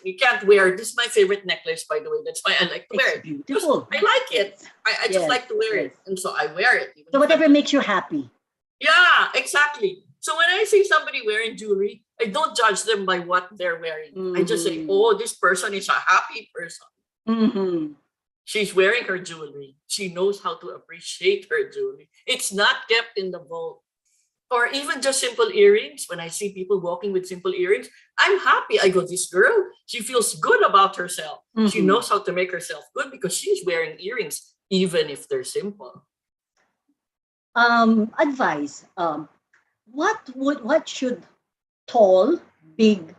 you can't wear, this is my favorite necklace, by the way. That's why I like to wear it. Beautiful. I like it. I just like to wear it. And so I wear it. So whatever makes you happy. Yeah, exactly. So when I see somebody wearing jewelry, I don't judge them by what they're wearing. I just say, oh, this person is a happy person. She's wearing her jewelry. She knows how to appreciate her jewelry. It's not kept in the vault. Or even just simple earrings. When I see people walking with simple earrings, I'm happy. I go, this girl, she feels good about herself. She knows how to make herself good because she's wearing earrings, even if they're simple. Advice. What should tall, big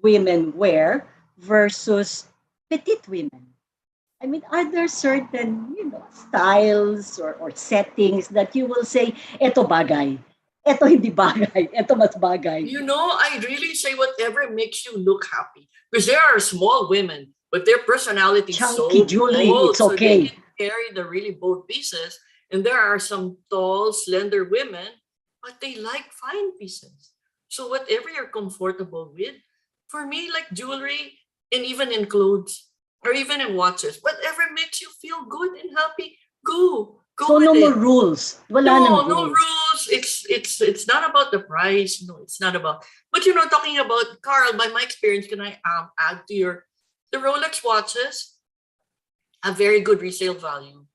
women wear versus petite women? I mean, are there certain, styles or settings that you will say, eto bagay, eto hindi bagay, eto mas bagay? I really say whatever makes you look happy. Because there are small women, but their personality is so jewelry, bold, it's okay. So they can carry the really bold pieces. And there are some tall, slender women, but they like fine pieces. So whatever you're comfortable with, for me, like jewelry, and even in clothes, or even in watches, whatever makes you feel good and happy, go. So no more rules. No rules. It's not about the price. No, it's not about. But talking about Carl, by my experience, can I add to the Rolex watches have very good resale value.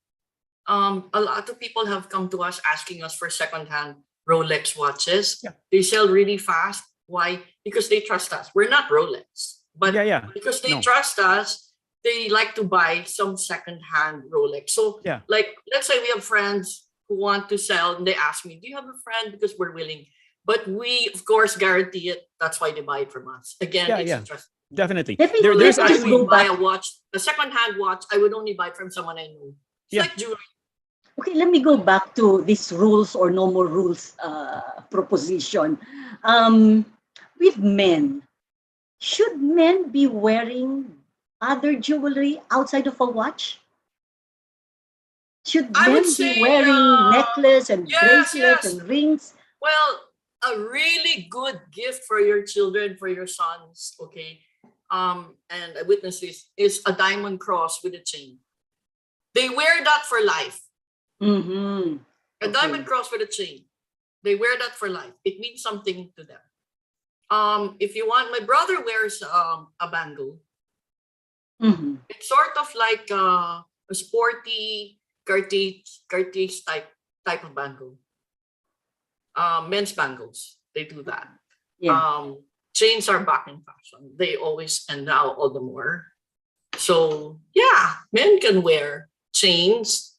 A lot of people have come to us asking us for secondhand Rolex watches. Yeah. They sell really fast. Why? Because they trust us. We're not Rolex, but Yeah. because they No. trust us, they like to buy some secondhand Rolex. So, Yeah. like, let's say we have friends who want to sell, and they ask me, "Do you have a friend?" Because we're willing, but we, of course, guarantee it. That's why they buy it from us. Again, it's Yeah. a trust. Definitely. Let me- There's let me just I actually would go buy back. a watch, a secondhand watch. I would only buy from someone I know. It's Yeah. like jewelry. Okay, let me go back to this rules or no more rules proposition. With men, should men be wearing other jewelry outside of a watch? Should I would men say, be wearing necklace and yes, bracelets yes. and rings? Well, a really good gift for your children, for your sons, okay? And I witnessed this, is a diamond cross with a chain. They wear that for life. Mm-hmm. A diamond cross with a chain. They wear that for life. It means something to them. If you want, my brother wears a bangle. Mm-hmm. It's sort of like a sporty Cartier type of bangle. Men's bangles, they do that. Yeah. Chains are back in fashion. They always, and now all the more. So yeah, men can wear chains,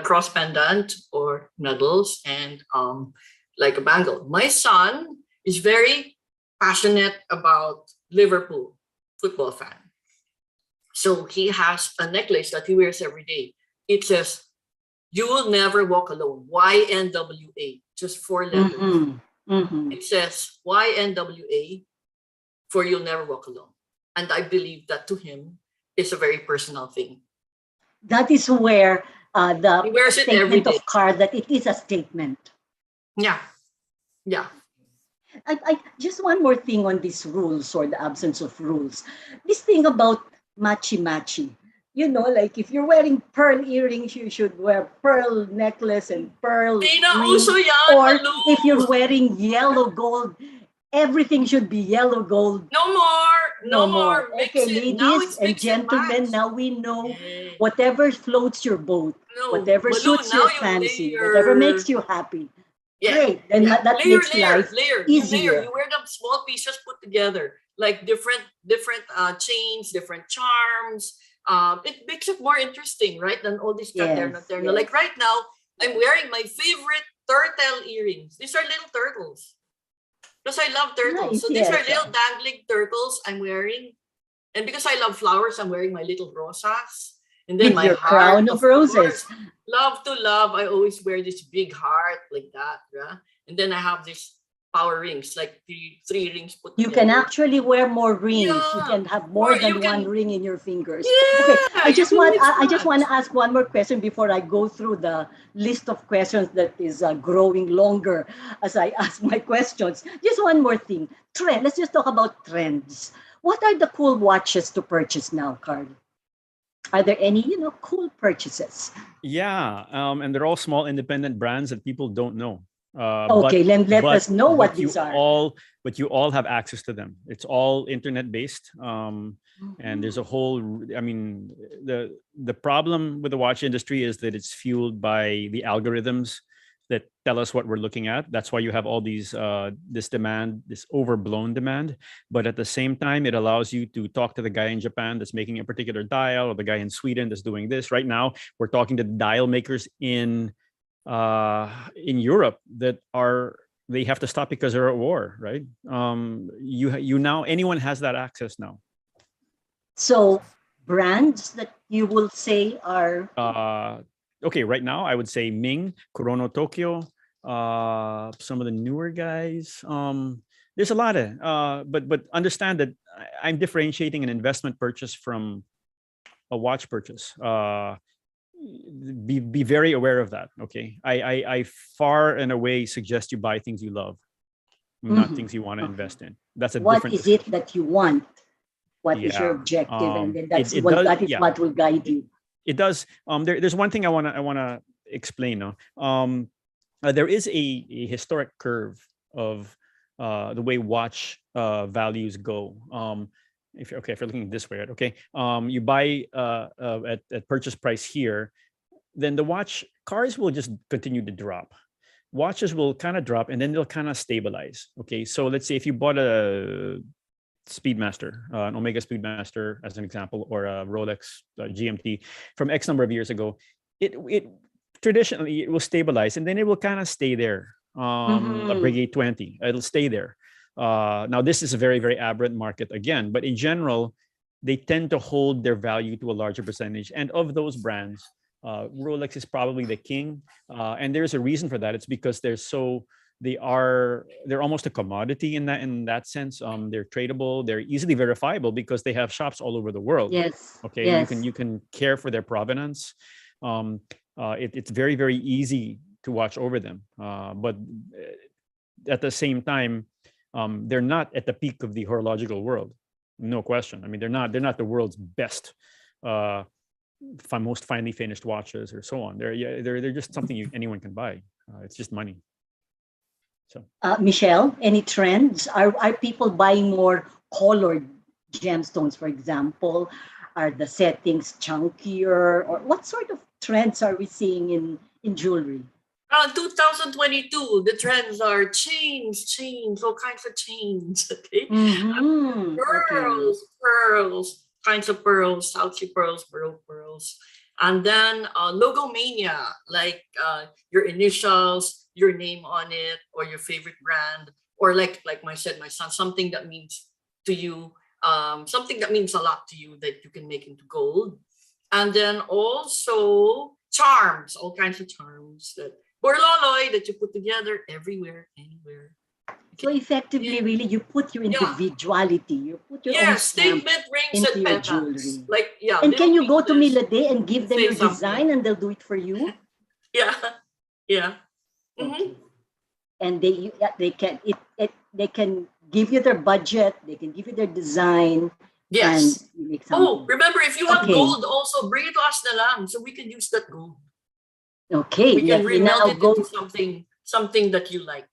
cross pendant or medals, and like a bangle. My son is very passionate about Liverpool, football fan. So he has a necklace that he wears every day. It says, "You will never walk alone." YNWA, just 4 letters. Mm-hmm. Mm-hmm. It says YNWA for "You'll never walk alone." And I believe that to him is a very personal thing. That is where He the wears it every statement day. of card that it is a statement. Yeah. Yeah. I just one more thing on these rules or the absence of rules. This thing about matchy. You know, like if you're wearing pearl earrings, you should wear pearl necklace and pearl Di na ring. uso yan, Or Malu. if you're wearing yellow gold, everything should be yellow gold. No more. No more. Mix Okay, it. Now ladies it's and mix and gentlemen, match. now we know Yeah. whatever floats your boat, No, whatever Malu, suits now your you fancy, layer. whatever makes you happy. Yeah. Great. Then Yeah. that Layer, makes life layer. easier. You wear them small pieces put together, like different chains, different charms. It makes it more interesting, right? Than all these Yes, terno. Like right now, I'm wearing my favorite turtle earrings. These are little turtles. Because I love turtles. Nice, So these are yes. little dangling turtles I'm wearing. And because I love flowers, I'm wearing my little rosas. And then With my your heart, crown of roses. course, love to love. I always wear this big heart like that. Yeah? And then I have these power rings, like three rings put You together. can actually wear more rings. You Yeah. can have more Or than you one can- ring in your fingers. Yeah, Okay, I you just can want mix I just want match. to ask one more question before I go through the list of questions that is growing longer as I ask my questions. Just one more thing. Trend. Let's just talk about trends. What are the cool watches to purchase now, Carl? Are there any, cool purchases? Yeah, and they're all small independent brands that people don't know. Okay, let us know what you these are. But you all have access to them. It's all internet based, and there's a whole. I mean, the problem with the watch industry is that it's fueled by the algorithms that tell us what we're looking at. That's why you have all these this demand, this overblown demand. But at the same time, it allows you to talk to the guy in Japan that's making a particular dial, or the guy in Sweden that's doing this. Right now, we're talking to dial makers in Europe that they have to stop because they're at war, right? You now, anyone has that access now. So brands that you will say are okay, right now I would say Ming, Kurono Tokyo, some of the newer guys. There's a lot of but understand that I'm differentiating an investment purchase from a watch purchase. Be very aware of that. Okay, I far and away suggest you buy things you love, not things you want to invest in. That's a what different. is it that you want? What is your Yeah. objective? And then That is what will guide you. It does. There's one thing I wanna explain. There is a historic curve of the way watch values go. If you're looking this way, right? Okay. You buy at purchase price here, then the watch cars will just continue to drop. Watches will kind of drop and then they'll kind of stabilize. Okay, so let's say if you bought a Speedmaster, an Omega Speedmaster as an example, or a Rolex GMT from X number of years ago, it traditionally it will stabilize and then it will kind of stay there. A Brigade 20, it'll stay there. Now this is a very, very aberrant market again, but in general, they tend to hold their value to a larger percentage. And of those brands, Rolex is probably the king, and there's a reason for that. It's because they're almost a commodity in that sense. They're tradable, they're easily verifiable because they have shops all over the world. Yes. Okay. Yes. You can care for their provenance. It's very, very easy to watch over them. But at the same time, they're not at the peak of the horological world. No question. I mean, they're not the world's best, most finely finished watches or so on. They're just something anyone can buy. It's just money. So, Michelle, any trends? Are people buying more colored gemstones, for example? Are the settings chunkier, or what sort of trends are we seeing in jewelry? 2022, the trends are chains, all kinds of chains. Okay, pearls, kinds of pearls, Southsea pearls, pearls, and then logo mania, like your initials, your name on it, or your favorite brand, or like my son, something that means to you, something that means a lot to you that you can make into gold, and then also charms, all kinds of charms that borloloy that you put together everywhere, anywhere. So effectively, really, you put your individuality, you put your own stamp statement rings into and your pendants. jewelry. Like, and can you go to pieces. Milade and give them Say your something. design, and they'll do it for you? Yeah. Mm-hmm. Okay. And they can give you their budget, they can give you their design. Yes. And you make something. Oh, remember, if you have gold also, bring it to us na lang so we can use that gold. Okay. We can remelt it into something that you like.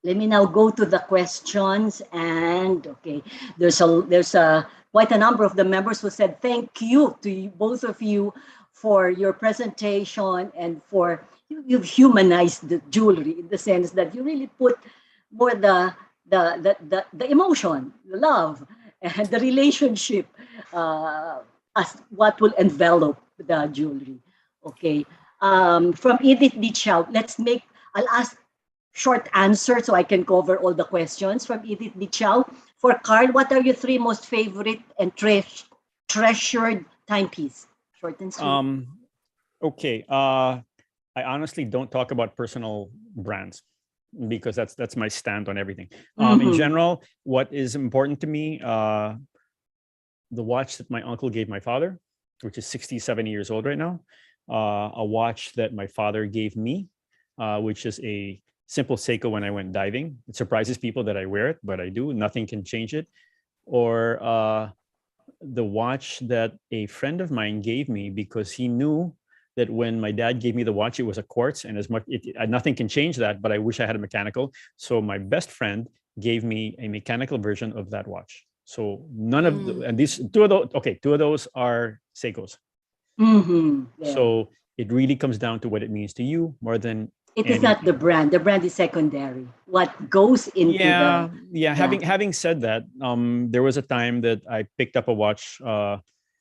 Let me now go to the questions, and okay, there's a quite a number of the members who said thank you to you, both of you, for your presentation and for you've humanized the jewelry in the sense that you really put more the emotion, the love, and the relationship as what will envelop the jewelry. Okay, from Edith Dichow, I'll ask short answer so I can cover all the questions from Edith Dichow. For Carl, what are your three most favorite and treasured timepiece? Short and sweet. Okay. I honestly don't talk about personal brands because that's my stand on everything. In general, what is important to me, the watch that my uncle gave my father, which is 67 years old right now, a watch that my father gave me, which is a simple Seiko when I went diving. It surprises people that I wear it, but I do. Nothing can change it. Or the watch that a friend of mine gave me because he knew that when my dad gave me the watch, it was a quartz, and nothing can change that, but I wish I had a mechanical. So my best friend gave me a mechanical version of that watch. So none of and these two of those are Seikos. So it really comes down to what it means to you more than it is not the brand. The brand is secondary. What goes into Having said that, there was a time that I picked up a watch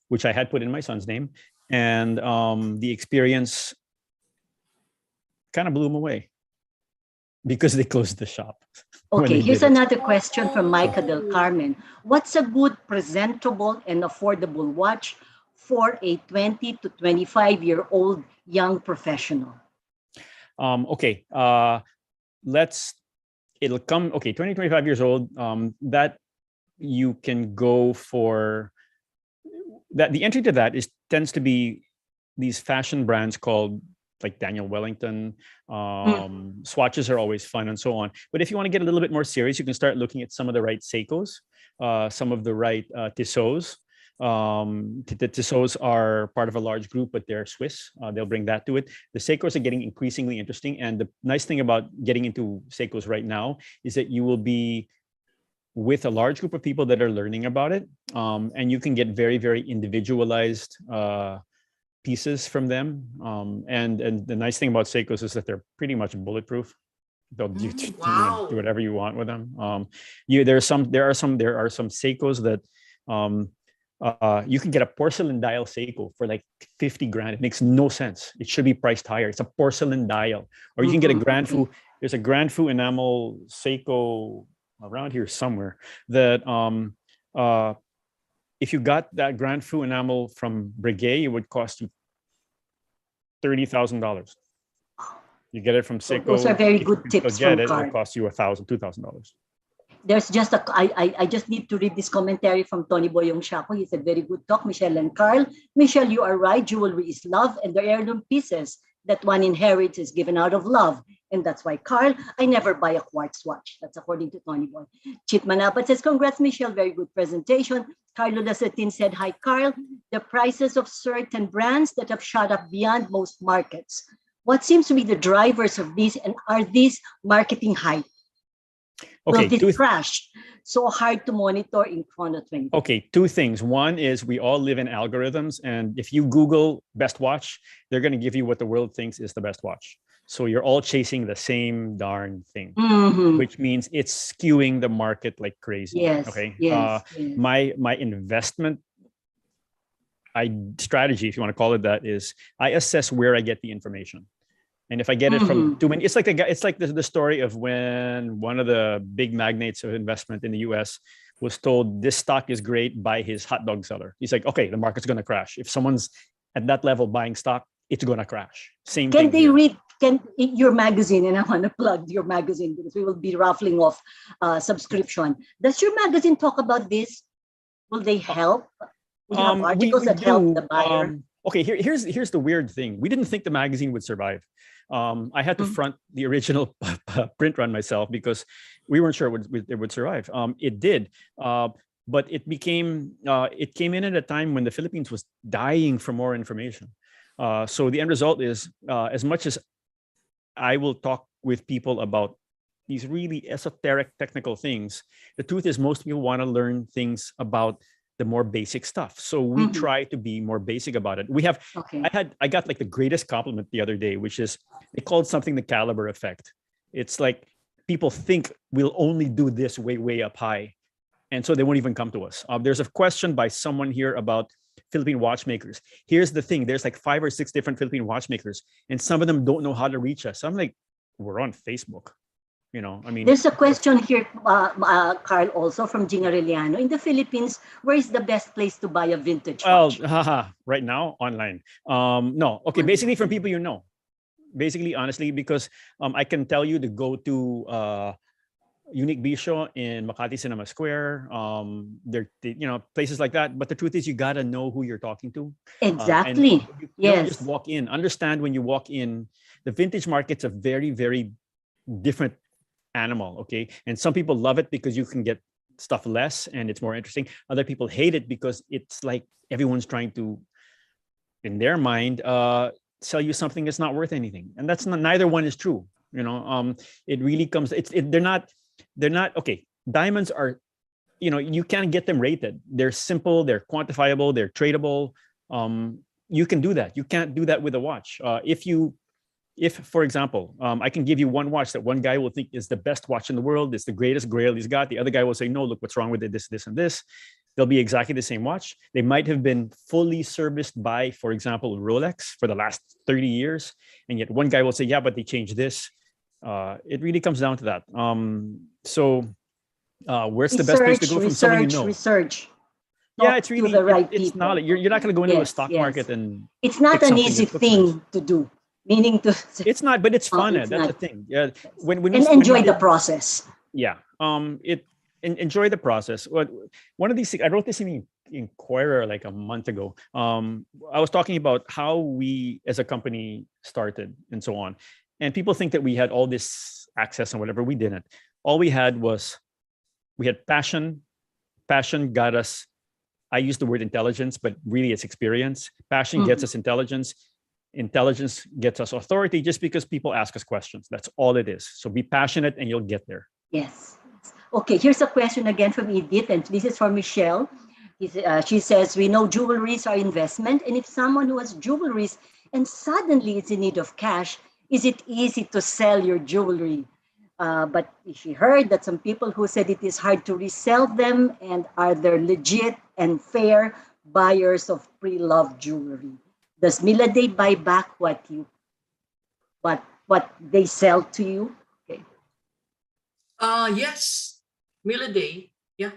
which I had put in my son's name, and the experience kind of blew him away because they closed the shop. Okay, here's another question from Micah Del Carmen. What's a good, presentable, and affordable watch for a 20 to 25-year-old young professional? It'll come, 20, 25 years old, that you can go for, that the entry to that tends to be these fashion brands called like Daniel Wellington. Swatches are always fun and so on. But if you want to get a little bit more serious, you can start looking at some of the right Seikos, some of the right Tissot's. The Tissot's are part of a large group, but they're Swiss. They'll bring that to it. The Seikos are getting increasingly interesting. And the nice thing about getting into Seikos right now is that you will be with a large group of people that are learning about it. And you can get very, very individualized pieces from them. And the nice thing about Seikos is that they're pretty much bulletproof. They'll do Wow. whatever you want with them. There are some Seikos that you can get a porcelain dial Seiko for like 50 grand. It makes no sense. It should be priced higher. It's a porcelain dial. Or you can get a Grand Fu. There's a Grand Fu enamel Seiko around here somewhere that if you got that Grand Fu enamel from Brigade, it would cost you $30,000. You get it from Seiko. Those are very good tips from It'll Carl. cost you $1,000, $2,000. There's just I just need to read this commentary from Tony Boyong Shaco. He said, very good talk, Michelle and Carl. Michelle, you are right. Jewelry is love, and the heirloom pieces that one inherits is given out of love. And that's why, Carl, I never buy a quartz watch. That's according to Tony Boy. Chit Manapat says, congrats, Michelle. Very good presentation. Carlo Lasatin said, hi, Carl. The prices of certain brands that have shot up beyond most markets. What seems to be the drivers of these, and are these marketing hype? Okay, Will this crash? So hard to monitor in Chrono 20. Okay, two things. One is we all live in algorithms, and if you Google best watch, they're going to give you what the world thinks is the best watch. So you're all chasing the same darn thing, which means it's skewing the market like crazy. Yes. Okay. Yes. My investment strategy, if you want to call it that, is I assess where I get the information. And if I get it from too many, it's like the story of when one of the big magnates of investment in the US was told this stock is great by his hot dog seller. He's like, okay, the market's going to crash. If someone's at that level buying stock, it's going to crash. Same thing. Can they read your magazine? And I want to plug your magazine because we will be raffling off subscription. Does your magazine talk about this? Will they help? Will you have articles that help the buyer? Okay, here's the weird thing. We didn't think the magazine would survive. I had to front the original print run myself because we weren't sure it would survive. It did, but it came in at a time when the Philippines was dying for more information. So the end result is, as much as I will talk with people about these really esoteric technical things, the truth is most people want to learn things about the more basic stuff. So we try to be more basic about it. I got like the greatest compliment the other day, which is they called something the caliber effect. It's like people think we'll only do this way up high. And so they won't even come to us. There's a question by someone here about Philippine watchmakers. Here's the thing. There's like 5 or 6 different Philippine watchmakers, and some of them don't know how to reach us. I'm like, we're on Facebook. You know, I mean, there's a question here, Carl, also from Gina Reliano. In the Philippines, where is the best place to buy a vintage watch? Right now, online. No, okay, basically from people you know. Basically, honestly, because I can tell you to go to Unique Bisho in Makati Cinema Square. There, places like that. But the truth is, you gotta know who you're talking to. Exactly. You don't just walk in. Understand when you walk in, the vintage market's a very, very different animal. Okay, and some people love it because you can get stuff less and it's more interesting. Other people hate it because it's like everyone's trying to, in their mind, sell you something that's not worth anything, and that's not. Neither one is true. It really comes. They're not okay. Diamonds are, you can't get them rated. They're simple. They're quantifiable. They're tradable. You can do that. You can't do that with a watch. If, for example, I can give you one watch that one guy will think is the best watch in the world, it's the greatest grail he's got. The other guy will say, no, look what's wrong with it, this, and this. They'll be exactly the same watch. They might have been fully serviced by, for example, Rolex for the last 30 years. And yet one guy will say, yeah, but they changed this. It really comes down to that. Where's the best place to go from someone you know? Research. Yeah, it's really the right it's people. knowledge. You're not going to go into a stock market and it's not pick an something easy that looks thing nice. to do. Meaning to It's not, but it's fun. it's That's not. the thing. Yeah, when and enjoy the process. Yeah, enjoy the process. One of these things, I wrote this in Inquirer like a month ago. I was talking about how we as a company started and so on, and people think that we had all this access and whatever. We didn't. All we had was we had passion. Passion got us. I use the word intelligence, but really it's experience. Passion gets us intelligence. Intelligence gets us authority just because people ask us questions. That's all it is. So be passionate and you'll get there. Yes. Okay, here's a question again from Edith, and this is for Michelle. She says, we know jewelries are investment, and if someone who has jewelries and suddenly is in need of cash, is it easy to sell your jewelry? But she heard that some people who said it is hard to resell them, and are there legit and fair buyers of pre-loved jewelry? Does Milade buy back what they sell to you? Okay. Yes, Milade. Yeah.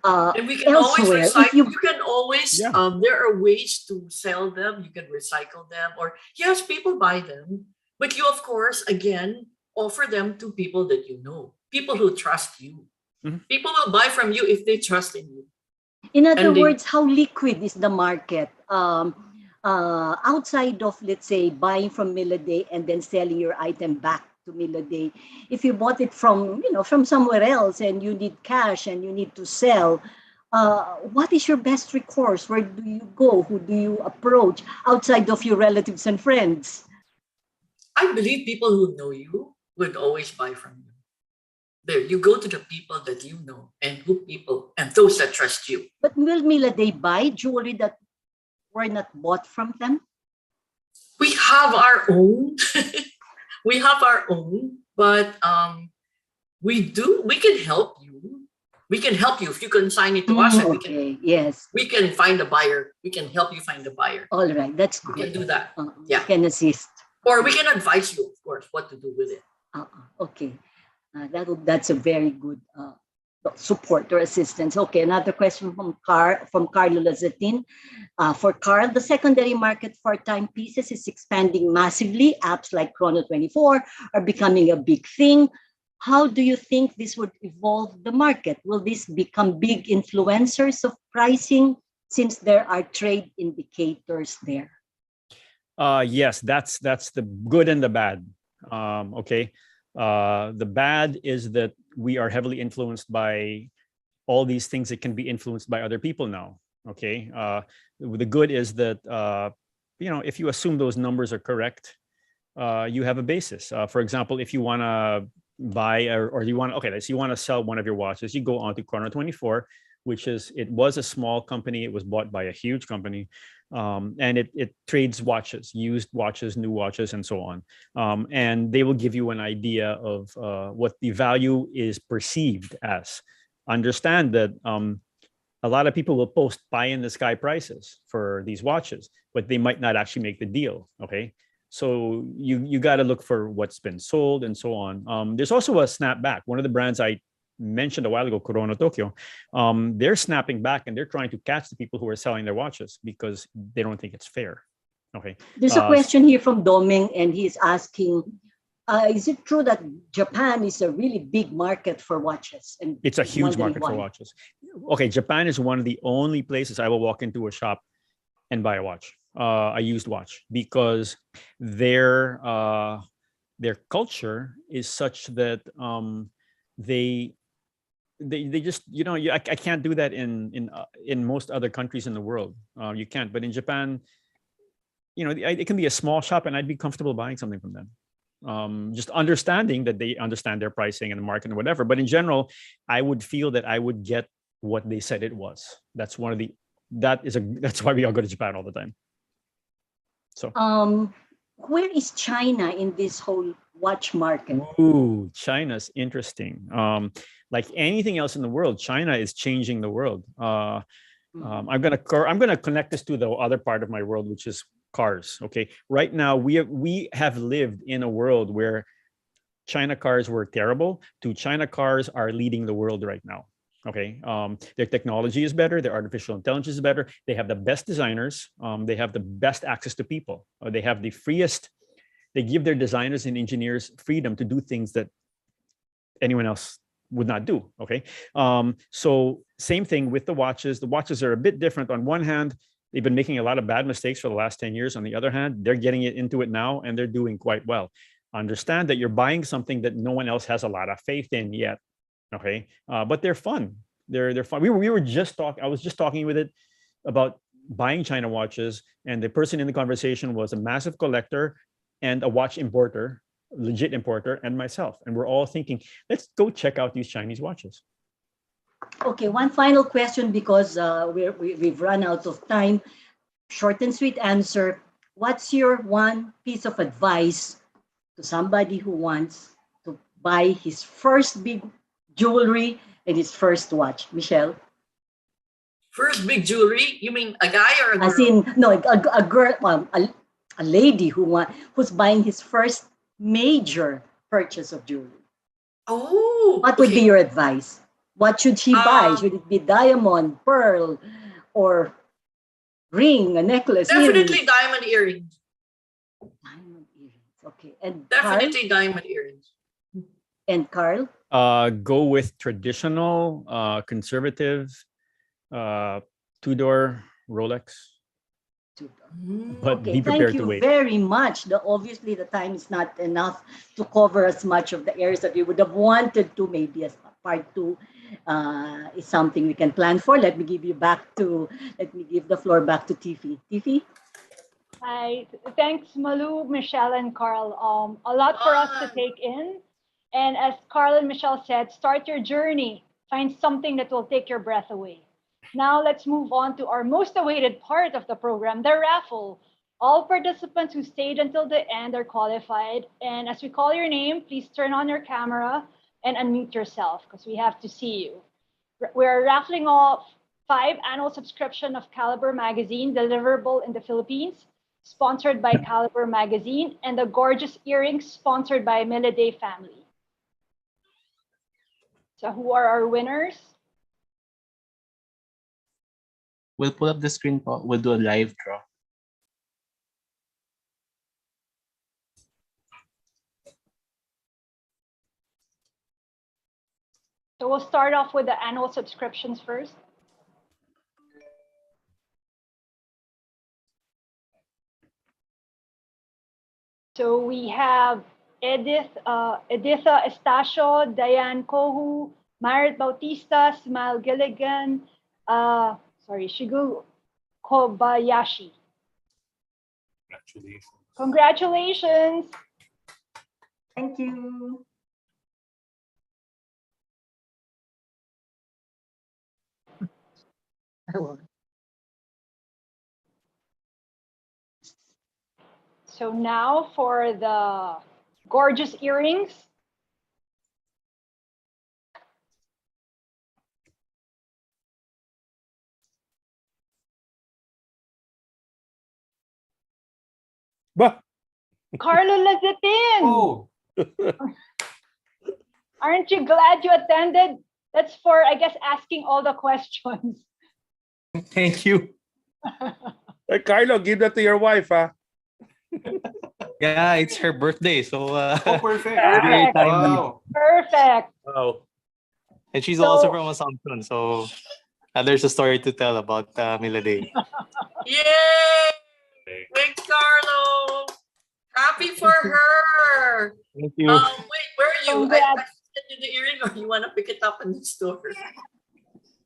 And we can always Elsewhere, recycle. if you You can always, Yeah. there are ways to sell them. You can recycle them, or yes, people buy them. But you, of course, again, offer them to people that you know, people who trust you. Mhm. People will buy from you if they trust in you. In other And they, words, how liquid is the market? Outside of, let's say, buying from Milade and then selling your item back to Milade, if you bought it from, from somewhere else and you need cash and you need to sell, what is your best recourse? Where do you go? Who do you approach outside of your relatives and friends? I believe people who know you would always buy from you. There, you go to the people that you know and those that trust you. But will Milade buy jewelry that were not bought from them? We have our own. We have our own, but we can help you. We can help you if you consign it to us, and Okay, yes. we can find a buyer. We can help you find a buyer. All right, that's We good. can do that. We Yeah. can assist. Or we can advise you, of course, what to do with it. Okay, that's a very good support or assistance. Okay, another question from Carlo Lazatin. For Carl, the secondary market for timepieces is expanding massively. Apps like Chrono24 are becoming a big thing. How do you think this would evolve the market? Will this become big influencers of pricing since there are trade indicators there? Yes, that's the good and the bad. Okay. The bad is that we are heavily influenced by all these things that can be influenced by other people now. Okay. The good is that, if you assume those numbers are correct, you have a basis. For example, if you want to buy or you want, okay, let's say you want to sell one of your watches, you go on to Chrono24, it was a small company. It was bought by a huge company. And it trades watches, used watches, new watches, and so on. And they will give you an idea of what the value is perceived as. Understand that a lot of people will post pie in the sky prices for these watches, but they might not actually make the deal. Okay. So you got to look for what's been sold and so on. There's also a snapback. One of the brands I mentioned a while ago, Corona Tokyo, they're snapping back and they're trying to catch the people who are selling their watches because they don't think it's fair. Okay. There's a question here from Doming, and he's asking, is it true that Japan is a really big market for watches? And it's a huge market for watches. Okay, Japan is one of the only places I will walk into a shop and buy a watch, a used watch, because their culture is such that they just, I can't do that in most other countries in the world. You can't, but in Japan, it can be a small shop and I'd be comfortable buying something from them. Just understanding that they understand their pricing and the market and whatever. But in general, I would feel that I would get what they said it was. That's that's why we all go to Japan all the time. So, where is China in this whole watch market? Ooh, China's interesting. Like anything else in the world, China is changing the world. I'm gonna connect this to the other part of my world, which is cars. Okay, right now we have lived in a world where China cars were terrible to China cars are leading the world right now. Okay, their technology is better, their artificial intelligence is better. They have the best designers. They have the best access to people. They have the freest. They give their designers and engineers freedom to do things that anyone else would not do. Okay, so same thing with the watches. The watches are a bit different. On one hand, they've been making a lot of bad mistakes for the last 10 years. On the other hand, they're getting into it now and they're doing quite well. Understand that you're buying something that no one else has a lot of faith in yet. Okay, but they're fun. They're fun. We were just talking. I was just talking with it about buying China watches, and the person in the conversation was a massive collector and a watch importer, legit importer, and myself. And we're all thinking, let's go check out these Chinese watches. Okay, one final question because we've run out of time. Short and sweet answer. What's your one piece of advice to somebody who wants to buy his first big jewelry and his first watch? Michelle? First big jewelry? You mean a guy or a girl? As in, no, a girl, a lady who's buying his first major purchase of jewelry. Oh, What would be your advice? What should she buy? Should it be diamond, pearl, or ring, a necklace? Definitely earrings? diamond earrings. Diamond earrings. Okay. And Definitely diamond earrings. And Carl? Go with traditional, conservative, two-door Rolex. But Okay, be prepared thank to you wait. very much. Obviously, the time is not enough to cover as much of the areas that we would have wanted to. Maybe as part two is something we can plan for. Let me give the floor back to Tiffy. Tiffy? Hi, thanks Malu, Michelle, and Carl. A lot for us to take in. And as Carl and Michelle said, start your journey. Find something that will take your breath away. Now let's move on to our most awaited part of the program, the raffle. All participants who stayed until the end are qualified. And as we call your name, please turn on your camera and unmute yourself because we have to see you. We're raffling off 5 annual subscription of Caliber Magazine, deliverable in the Philippines, sponsored by Caliber Magazine, and the gorgeous earrings sponsored by Milade family. So who are our winners? We'll pull up the screen po. We'll do a live draw. So we'll start off with the annual subscriptions first. So we have Editha Estacio, Diane Kohu, Marit Bautista, Smile Gilligan, Shigu Kobayashi. Congratulations. Congratulations. Thank you. So now for the gorgeous earrings. Bah! Carlo Lazetin. Oh. Aren't you glad you attended? That's for, I guess, asking all the questions. Thank you. Hey, Carlo, give that to your wife, huh? Yeah, it's her birthday, so Oh, perfect. very Perfect. timely. Wow. Perfect. Oh. And she's So- also from Assumption, so there's a story to tell about Milade. Yay! Thanks, Carlo. Happy for her. Thank you. Wait, where are you? I Congrats. sent you the earring, or you want to pick it up in the store?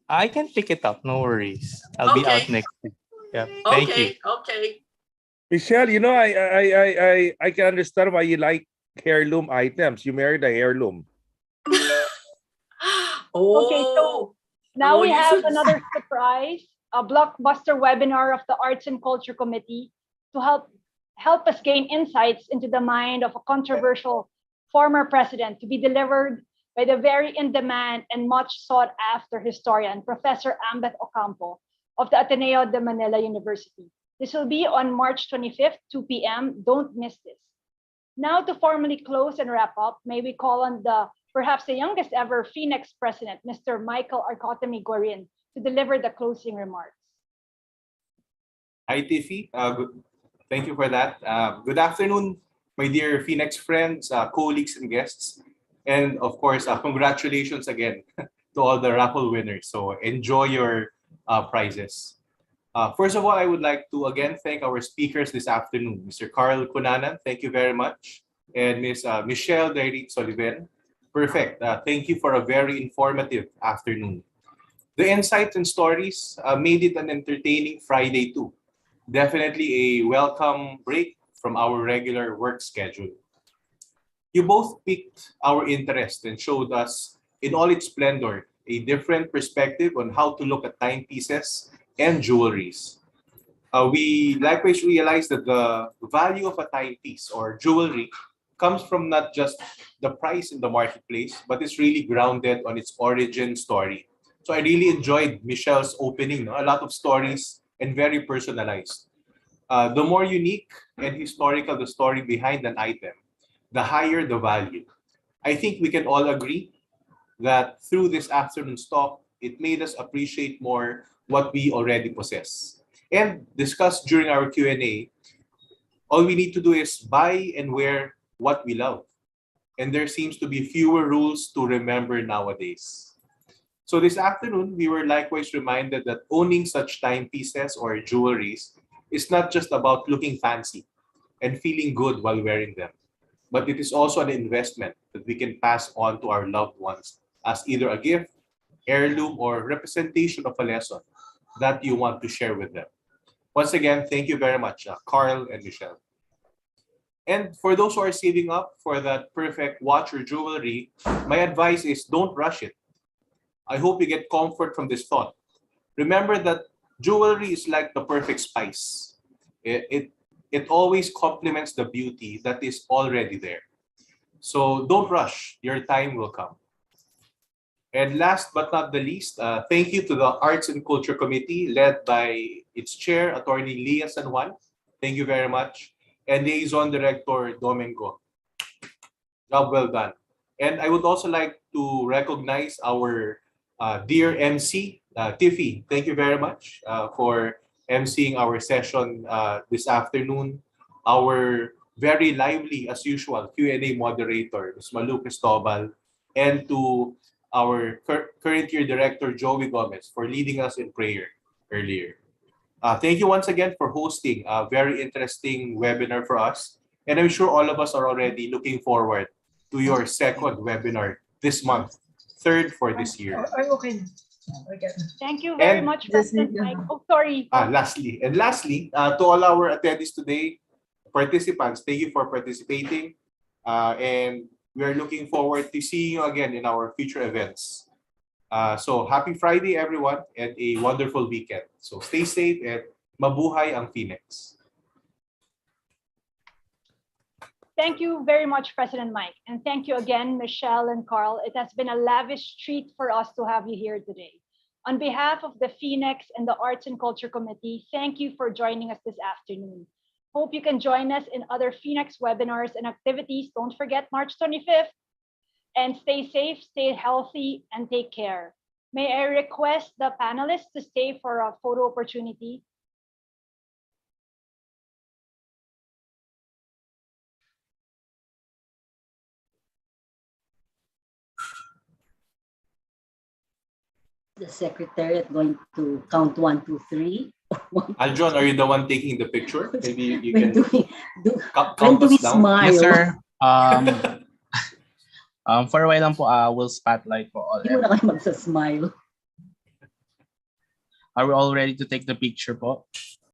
I can pick it up, no worries. I'll be out Okay. next week. Yeah, thank you. Okay. Michelle, you know, I can understand why you like heirloom items. You married a heirloom. Oh. Okay, so now Oh, we you have should- another surprise, a blockbuster webinar of the Arts and Culture Committee to help us gain insights into the mind of a controversial former president, to be delivered by the very in-demand and much sought-after historian, Professor Ambeth Ocampo of the Ateneo de Manila University. This will be on March 25th, 2 p.m. Don't miss this. Now to formally close and wrap up, may we call on perhaps the youngest ever Phoenix president, Mr. Michael Arcotami Gorin, to deliver the closing remarks. Hi, Tiffy. Thank you for that. Good afternoon, my dear Phoenix friends, colleagues, and guests. And of course, congratulations again to all the raffle winners. So enjoy your prizes. First of all, I would like to again thank our speakers this afternoon, Mr. Carl Cunanan, thank you very much, and Ms. Michelle Dairit Soliven. Perfect. Thank you for a very informative afternoon. The insights and stories made it an entertaining Friday too. Definitely a welcome break from our regular work schedule. You both piqued our interest and showed us in all its splendor a different perspective on how to look at timepieces and jewelries. We likewise realize that the value of a timepiece or jewelry comes from not just the price in the marketplace, but it's really grounded on its origin story. So I really enjoyed Michelle's opening, no? A lot of stories and very personalized. The more unique and historical the story behind an item, the higher the value. I think we can all agree that through this afternoon's talk, it made us appreciate more what we already possess. And discussed during our Q&A, all we need to do is buy and wear what we love. And there seems to be fewer rules to remember nowadays. So this afternoon, we were likewise reminded that owning such timepieces or jewelries is not just about looking fancy and feeling good while wearing them, but it is also an investment that we can pass on to our loved ones as either a gift, heirloom, or representation of a lesson that you want to share with them. Once again, thank you very much, Carl and Michelle. And for those who are saving up for that perfect watch or jewelry, my advice is don't rush it. I hope you get comfort from this thought. Remember that jewelry is like the perfect spice. It always complements the beauty that is already there. So don't rush, your time will come. And last but not the least, thank you to the Arts and Culture Committee led by its chair, Attorney Leah San Juan. Thank you very much. And Liaison Director Domingo. Job well done. And I would also like to recognize our dear MC, Tiffy. Thank you very much for emceeing our session this afternoon. Our very lively, as usual, Q&A moderator, Ms. Malu Cristobal, and to our current year director, Joey Gomez, for leading us in prayer earlier. Thank you once again for hosting a very interesting webinar for us. And I'm sure all of us are already looking forward to your second webinar this month, third for this year. Okay. Thank you very much, President Mike. Oh, sorry. Lastly, to all our attendees today, participants, thank you for participating. And we are looking forward to seeing you again in our future events. So happy Friday, everyone, and a wonderful weekend. So stay safe and mabuhay ang Phoenix. Thank you very much, President Mike. And thank you again, Michelle and Carl. It has been a lavish treat for us to have you here today. On behalf of the Phoenix and the Arts and Culture Committee, thank you for joining us this afternoon. Hope you can join us in other Phoenix webinars and activities. Don't forget March 25th. And stay safe, stay healthy, and take care. May I request the panelists to stay for a photo opportunity? The secretariat going to count 1, 2, 3. Aljon, are you the one taking the picture? Maybe you When can count us down. smile? Yes, sir. For a while lang po, we'll spotlight po all. Hindi mo na kayo magsasmile. Are we all ready to take the picture po?